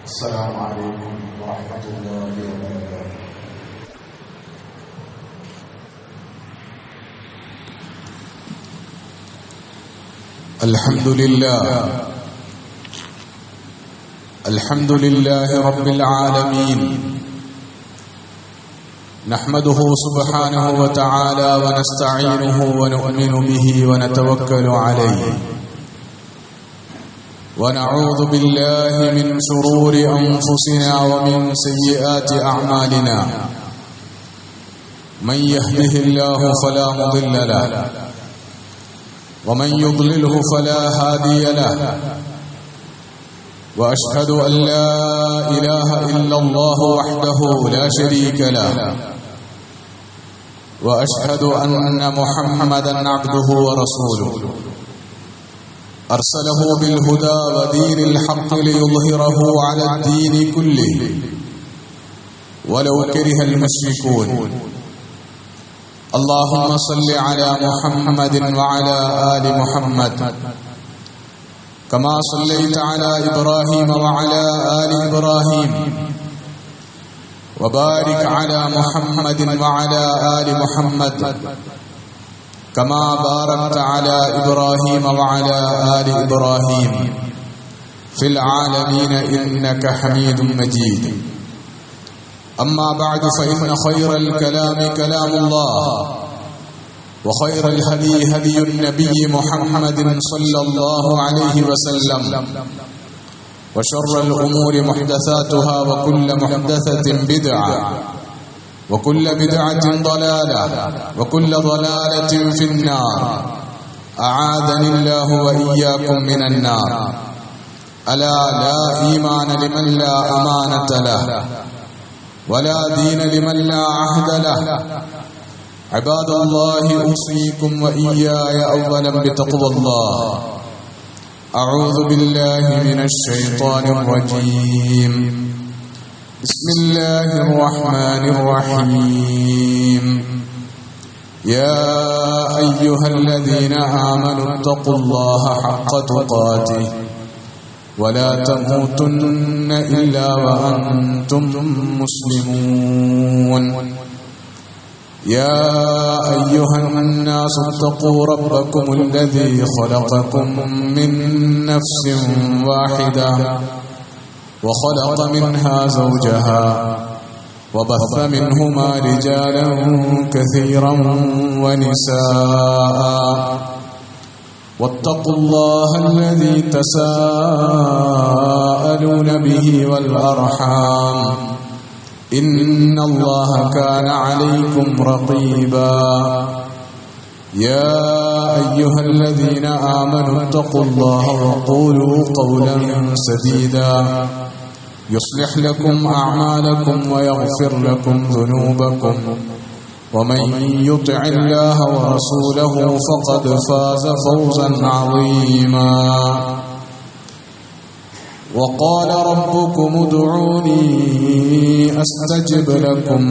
السلام عليكم ورحمة الله وبركاته. الحمد لله رب العالمين، نحمده سبحانه وتعالى ونستعينه ونؤمن به ونتوكل عليه، ونعوذ بالله من شرور أنفسنا ومن سيئات أعمالنا. من يهده الله فلا مضل له ومن يضلله فلا هادي له، وأشهد أن لا إله إلا الله وحده لا شريك له، وأشهد أن محمدا عبده ورسوله، أرسله بالهدى ودين الحق ليظهره على الدين كله ولو كره المشركون. اللهم صل على محمد وعلى آل محمد كما صليت على إبراهيم وعلى آل إبراهيم، وبارك على محمد وعلى آل محمد كما باركت على إبراهيم وعلى آل إبراهيم في العالمين إنك حميد مجيد. أما بعد، فإن خير الكلام كلام الله، وخير الهدي هدي النبي محمد صلى الله عليه وسلم، وشر الأمور محدثاتها، وكل محدثة بدعة، وكل بدعة ضلالة، وكل ضلالة في النار. أعاذني الله وإياكم من النار. ألا لا إيمان لمن لا أمانة له، ولا دين لمن لا عهد له. عباد الله، أوصيكم وإياي أولا بتقوى الله. أعوذ بالله من الشيطان الرجيم. بسم الله الرحمن الرحيم. يا أيها الذين آمنوا اتقوا الله حق تقاته ولا تموتن إلا وأنتم مسلمون. يا أيها الناس اتقوا ربكم الذي خلقكم من نفس واحدة وخلق منها زوجها وبث منهما رجالا كثيرا ونساء، واتقوا الله الذي تساءلون به والأرحام، إن الله كان عليكم رقيبا. يا أيها الذين آمنوا اتقوا الله وقولوا قولا سديدا يصلح لكم أعمالكم ويغفر لكم ذنوبكم، ومن يطع الله ورسوله فقد فاز فوزا عظيما. وقال ربكم ادعوني أستجب لكم،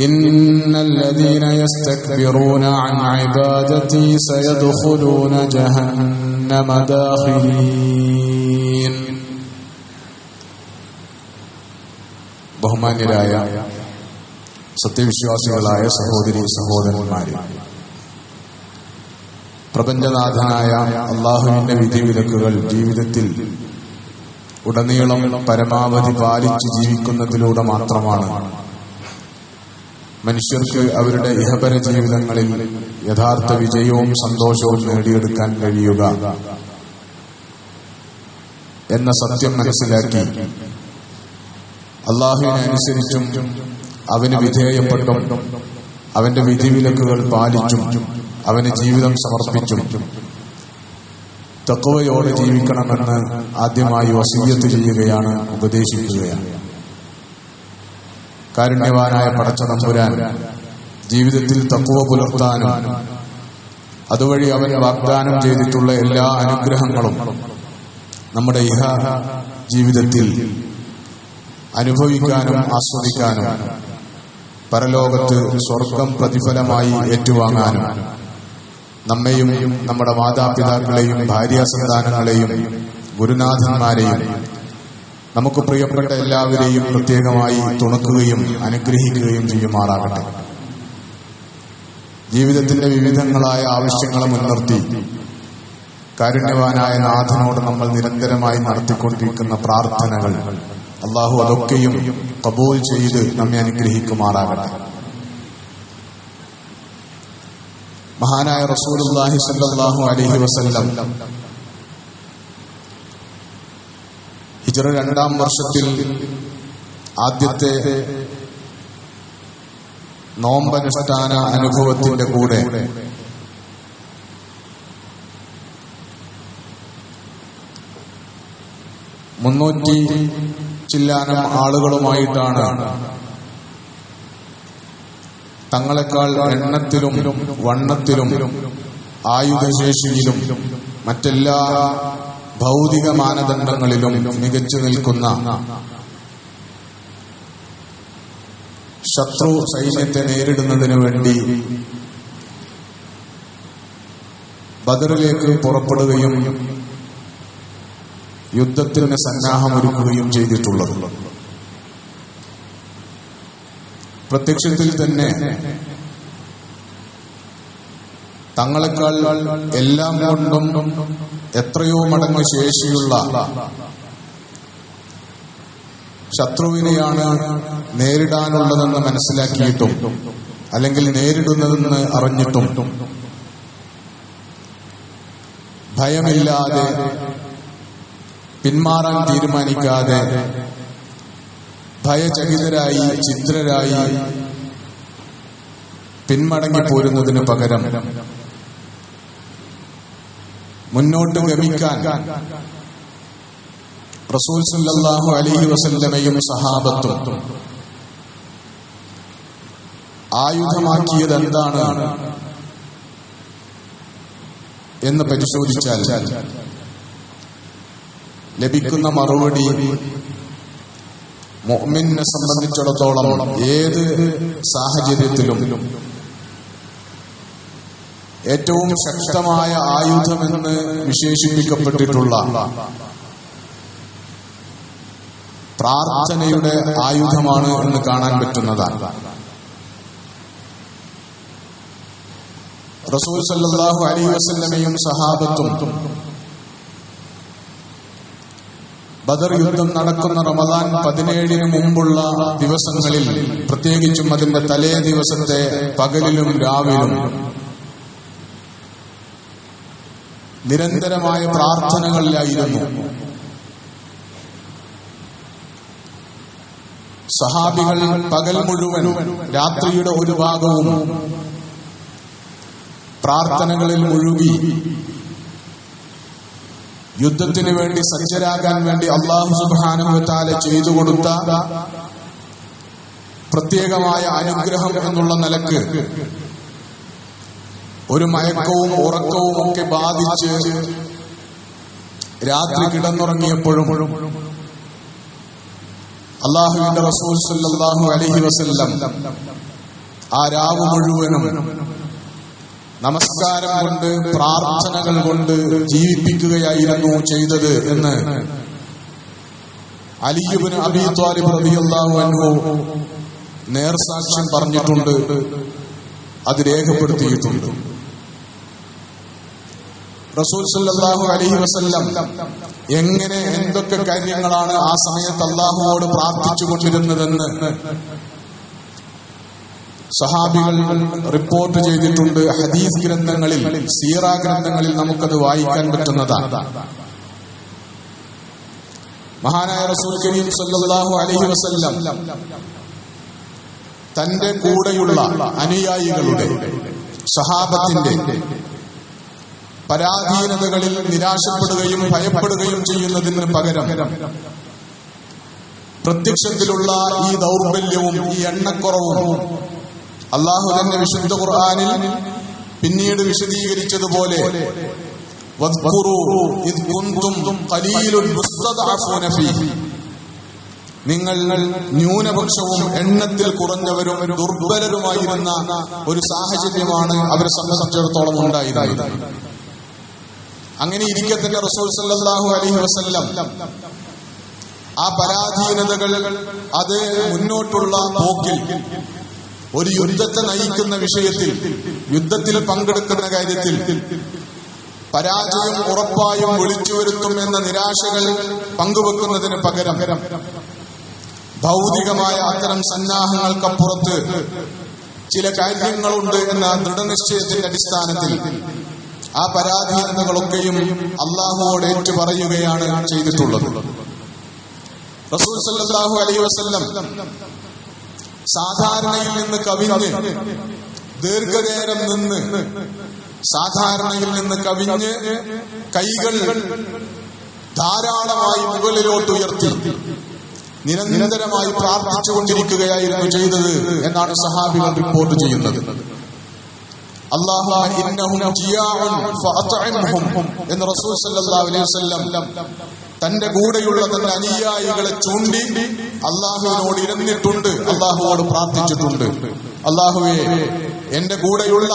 إن الذين يستكبرون عن عبادتي سيدخلون جهنم داخلين. ബഹുമാന്യരായ സത്യവിശ്വാസികളായ സഹോദരി സഹോദരന്മാരെ, പ്രപഞ്ചനാഥനായ അല്ലാഹുവിന്റെ വിധിവിലക്കുകൾ ജീവിതത്തിൽ ഉടനീളം പരമാവധി പാലിച്ച് ജീവിക്കുന്നതിലൂടെ മാത്രമാണ് മനുഷ്യർക്ക് അവരുടെ ഇഹപര ജീവിതങ്ങളിൽ യഥാർത്ഥ വിജയവും സന്തോഷവും നേടിയെടുക്കാൻ കഴിയുക എന്ന സത്യം മനസ്സിലാക്കി അല്ലാഹുവിനെ അനുസരിച്ചും അവന് വിധേയപ്പെട്ടും അവന്റെ വിധിവിലക്കുകൾ പാലിച്ചും അവന് ജീവിതം സമർപ്പിച്ചും തഖ്വയോടെ ജീവിക്കണമെന്ന് ആദ്യമായി വസിയ്യത്ത് ചെയ്യുകയാണ്, ഉപദേശിക്കുകയാണ്. കാരുണ്യവാനായ പടച്ച തമ്പുരാൻ ജീവിതത്തിൽ തഖ്വ പുലർത്താനും അതുവഴി അവൻ വാഗ്ദാനം ചെയ്തിട്ടുള്ള എല്ലാ അനുഗ്രഹങ്ങളും നമ്മുടെ ഇഹ ജീവിതത്തിൽ അനുഭവിക്കാനും ആസ്വദിക്കാനും പരലോകത്ത് സ്വർഗം പ്രതിഫലമായി ഏറ്റുവാങ്ങാനും നമ്മെയും നമ്മുടെ മാതാപിതാക്കളെയും ഭാര്യാസന്താനങ്ങളെയും ഗുരുനാഥന്മാരെയും നമുക്ക് പ്രിയപ്പെട്ട എല്ലാവരെയും പ്രത്യേകമായി തുണക്കുകയും അനുഗ്രഹിക്കുകയും ചെയ്യുമാറാകട്ടെ. ജീവിതത്തിന്റെ വിവിധങ്ങളായ ആവശ്യങ്ങളെ മുൻനിർത്തി കാരുണ്യവാനായ നാഥനോട് നമ്മൾ നിരന്തരമായി നടത്തിക്കൊണ്ടിരിക്കുന്ന പ്രാർത്ഥനകൾ അല്ലാഹു അതൊക്കെയും ഖബൂൽ ചെയ്ത് നമ്മെ അനുഗ്രഹിക്കുമാറാകട്ടെ. മഹാനായ റസൂലുള്ളാഹി സ്വല്ലല്ലാഹു അലൈഹി വസല്ലം ഹിജ്റ 2-ാം വർഷത്തിൽ ആദ്യത്തെ നോമ്പനുഷ്ഠാന അനുഭവത്തിന്റെ കൂടെ മുന്നൂറ്റി ചില്ലാനം ആളുകളുമായിട്ടാണ് തങ്ങളെക്കാൾ എണ്ണത്തിലും വണ്ണത്തിലും ആയുധശേഷിയിലും മറ്റെല്ലാ ഭൗതിക മാനദണ്ഡങ്ങളിലും മികച്ചു നിൽക്കുന്ന ശത്രു സൈന്യത്തെ നേരിടുന്നതിനു വേണ്ടി ബദറിലേക്ക് പുറപ്പെടുകയും യുദ്ധത്തിന് സന്നാഹമൊരുക്കുകയും ചെയ്തിട്ടുള്ളത്. പ്രത്യക്ഷത്തിൽ തന്നെ തങ്ങളെക്കാൾ എല്ലാം കൊണ്ടും എത്രയോ മടങ്ങ് ശേഷിയുള്ള ശത്രുവിനെയാണ് നേരിടാനുള്ളതെന്ന് മനസ്സിലാക്കിയിട്ടും അല്ലെങ്കിൽ നേരിടുന്നതെന്ന് അറിഞ്ഞിട്ടും ഭയമില്ലാതെ പിന്മാറാൻ തീരുമാനിക്കാതെ ഭയചകിതരായി ചിത്രരായി പിന്മടങ്ങിപ്പോരുന്നതിന് പകരം മുന്നോട്ട് ഗമിക്കാൻ റസൂൽ സല്ലല്ലാഹു അലൈഹി വസല്ലമയും സഹാബത്തും ആയുധമാക്കിയത് എന്താണ് എന്ന് പരിശോധിച്ചാൽ ലഭിക്കുന്ന മറുപടി മുഅ്മിനെ സംബന്ധിച്ചിടത്തോളം ഏത് സാഹചര്യത്തിലും ഏറ്റവും ശക്തമായ ആയുധമെന്ന് വിശേഷിപ്പിക്കപ്പെട്ടിട്ടുള്ള പ്രാർത്ഥനയുടെ ആയുധമാണ് എന്ന് കാണാൻ പറ്റുന്നതാണ്. റസൂൽ സല്ലല്ലാഹു അലൈഹി വസല്ലമയും സഹാബത്തും ബദർ യുദ്ധം നടക്കുന്ന റമദാൻ 17-ന് മുമ്പുള്ള ദിവസങ്ങളിൽ, പ്രത്യേകിച്ചും അതിന്റെ തലേ ദിവസത്തെ പകലിലും രാവിലും നിരന്തരമായ പ്രാർത്ഥനകളിലായിരുന്നു. സഹാബികൾ പകൽ മുഴുവൻ രാത്രിയുടെ ഒരു ഭാഗവും പ്രാർത്ഥനകളിൽ മുഴുകി യുദ്ധത്തിന് വേണ്ടി സജ്ജരാകാൻ വേണ്ടി അല്ലാഹു സുബ്ഹാനഹു വ തആല ചെയ്തു കൊടുത്ത പ്രത്യേകമായ അനുഗ്രഹം എന്നുള്ള നിലക്ക് ഒരു മയക്കവും ഉറക്കവും ഒക്കെ ബാധിച്ച് രാത്രി കിടന്നുറങ്ങിയപ്പോഴും അല്ലാഹുവിന്റെ റസൂൽ സല്ലല്ലാഹു അലൈഹി വസല്ലം ആ രാവ് മുഴുവനും നമസ്കാരം കൊണ്ട് പ്രാർത്ഥനകൾ കൊണ്ട് ജീവിപ്പിക്കുകയായിരുന്നു ചെയ്തത് എന്ന് അലി ഇബ്നു അബീ ത്വാലിബ് റളിയല്ലാഹു അൻഹു നേർസാക്ഷ്യം പറഞ്ഞിട്ടുണ്ട്, അത് രേഖപ്പെടുത്തിയിട്ടുണ്ട്. റസൂൽ സല്ലല്ലാഹു അലൈഹി വസല്ലം എങ്ങനെ എന്തൊക്കെ കാര്യങ്ങളാണ് ആ സമയത്ത് അല്ലാഹുവോട് പ്രാർത്ഥിച്ചു കൊണ്ടിരുന്നതെന്ന് സഹാബികൾ റിപ്പോർട്ട് ചെയ്തിട്ടുണ്ട്. ഹദീസ് ഗ്രന്ഥങ്ങളിൽ, സീറ ഗ്രന്ഥങ്ങളിൽ നമുക്കത് വായിക്കാൻ പറ്റുന്നതാണ്. മഹാനായ റസൂൽ കരീം സല്ലല്ലാഹു അലൈഹി വസല്ലം തന്റെ കൂടെയുള്ള അനുയായികളുടെ, സഹാബത്തിന്റെ പരാധീനതകളിൽ നിരാശപ്പെടുകയും ഭയപ്പെടുകയും ചെയ്യുന്നതിന് പകരം പ്രത്യക്ഷത്തിലുള്ള ഈ ദൗർബല്യവും ഈ എണ്ണക്കുറവും അല്ലാഹു തന്നെ വിശുദ്ധ ഖുർആനിൽ പിന്നീട് വിശദീകരിച്ചതുപോലെ നിങ്ങൾ ന്യൂനപക്ഷവും എണ്ണത്തിൽ കുറഞ്ഞവരും ദുർബലരുമായിരുന്ന ഒരു സാഹചര്യമാണ് അവരെ സംബന്ധിച്ചിടത്തോളം ഉണ്ടായിരുന്നത്. അങ്ങനെ ഇരിക്കെ തന്നെ റസൂൽ സല്ലല്ലാഹു അലൈഹി വസല്ലം ആ പരാധീനതകൾ അത് മുന്നോട്ടുള്ള പോക്കിൽ ഒരു യുദ്ധത്തെ നയിക്കുന്ന വിഷയത്തിൽ, യുദ്ധത്തിൽ പങ്കെടുക്കുന്ന കാര്യത്തിൽ പരാജയം ഉറപ്പായും വിളിച്ചു വരുത്തും എന്ന നിരാശകൾ പങ്കുവെക്കുന്നതിന് പകരം ഭൗതികമായ അത്തരം സന്നാഹങ്ങൾക്കപ്പുറത്ത് ചില കാര്യങ്ങളുണ്ട് എന്ന ദൃഢനിശ്ചയത്തിന്റെ അടിസ്ഥാനത്തിൽ ആ പരാധീനതകളൊക്കെയും അള്ളാഹുവോട് ഏറ്റു പറയുകയാണ് ചെയ്തിട്ടുള്ളത്. റസൂൽ സല്ലല്ലാഹു അലൈഹി വസല്ലം സാധാരണയിൽ നിന്ന് കവിഞ്ഞ് ദീർഘനേരം നിന്ന് സാധാരണയിൽ നിന്ന് കവിഞ്ഞ് കൈകൾ ധാരാളമായി മുകളിലോട്ട് ഉയർത്തി നിരന്തരമായി പ്രാർത്ഥിച്ചുകൊണ്ടിരിക്കുകയായിരുന്നു ചെയ്തത് എന്നാണ് സഹാബികൾ റിപ്പോർട്ട് ചെയ്യുന്നത്. അല്ലാഹുമ്മ ഇന്നഹും ജിയാഉൻ ഫഅത്ഇംഹും എന്ന് റസൂൽ സല്ലല്ലാഹു അലൈഹി വസല്ലം തന്റെ കൂടെയുള്ള തന്റെ അനുയായികളെ ചൂണ്ടി അള്ളാഹുവിനോട് ഇരുന്നിട്ടുണ്ട്, അള്ളാഹുവോട് പ്രാർത്ഥിച്ചിട്ടുണ്ട്. അള്ളാഹുവേ, എന്റെ കൂടെയുള്ള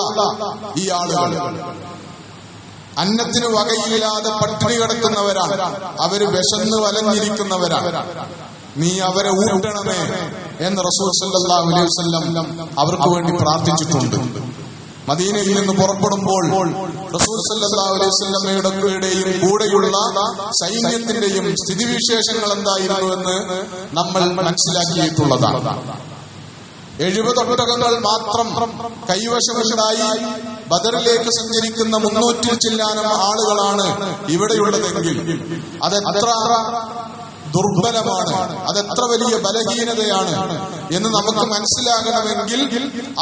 ഈ ആളുകൾ അന്നത്തിന് വകയില്ലാതെ പട്ടിണി കിടക്കുന്നവരാണ്, അവര് വിശന്ന് വലഞ്ഞിരിക്കുന്നവരാണ്, നീ അവരെ ഊട്ടണമേ എന്ന് റസൂൽ സല്ലല്ലാഹു അലൈഹി വസല്ലം അവർക്ക് വേണ്ടി പ്രാർത്ഥിച്ചിട്ടുണ്ട്. മദീനയിൽ നിന്ന് പുറപ്പെടുമ്പോൾ റസൂൽ സല്ലല്ലാഹു അലൈഹി വസല്ലമയുടെയും കൂടെയുള്ള സൈന്യത്തിന്റെയും സ്ഥിതിവിശേഷങ്ങൾ എന്തായിരുന്നു എന്ന് നമ്മൾ മനസ്സിലാക്കിയിട്ടുള്ളതാണ്. 70 ഒട്ടകങ്ങൾ മാത്രം കൈവശമുണ്ടായി ബദറിലേക്ക് സഞ്ചരിക്കുന്ന 300 ചില്ലാനം ആളുകളാണ് ഇവിടെയുള്ളതെങ്കിൽ അതെത്ര ദുർബലമാണ്, അതെത്ര വലിയ ബലഹീനതയാണ് എന്ന് നമുക്ക് മനസ്സിലാകണമെങ്കിൽ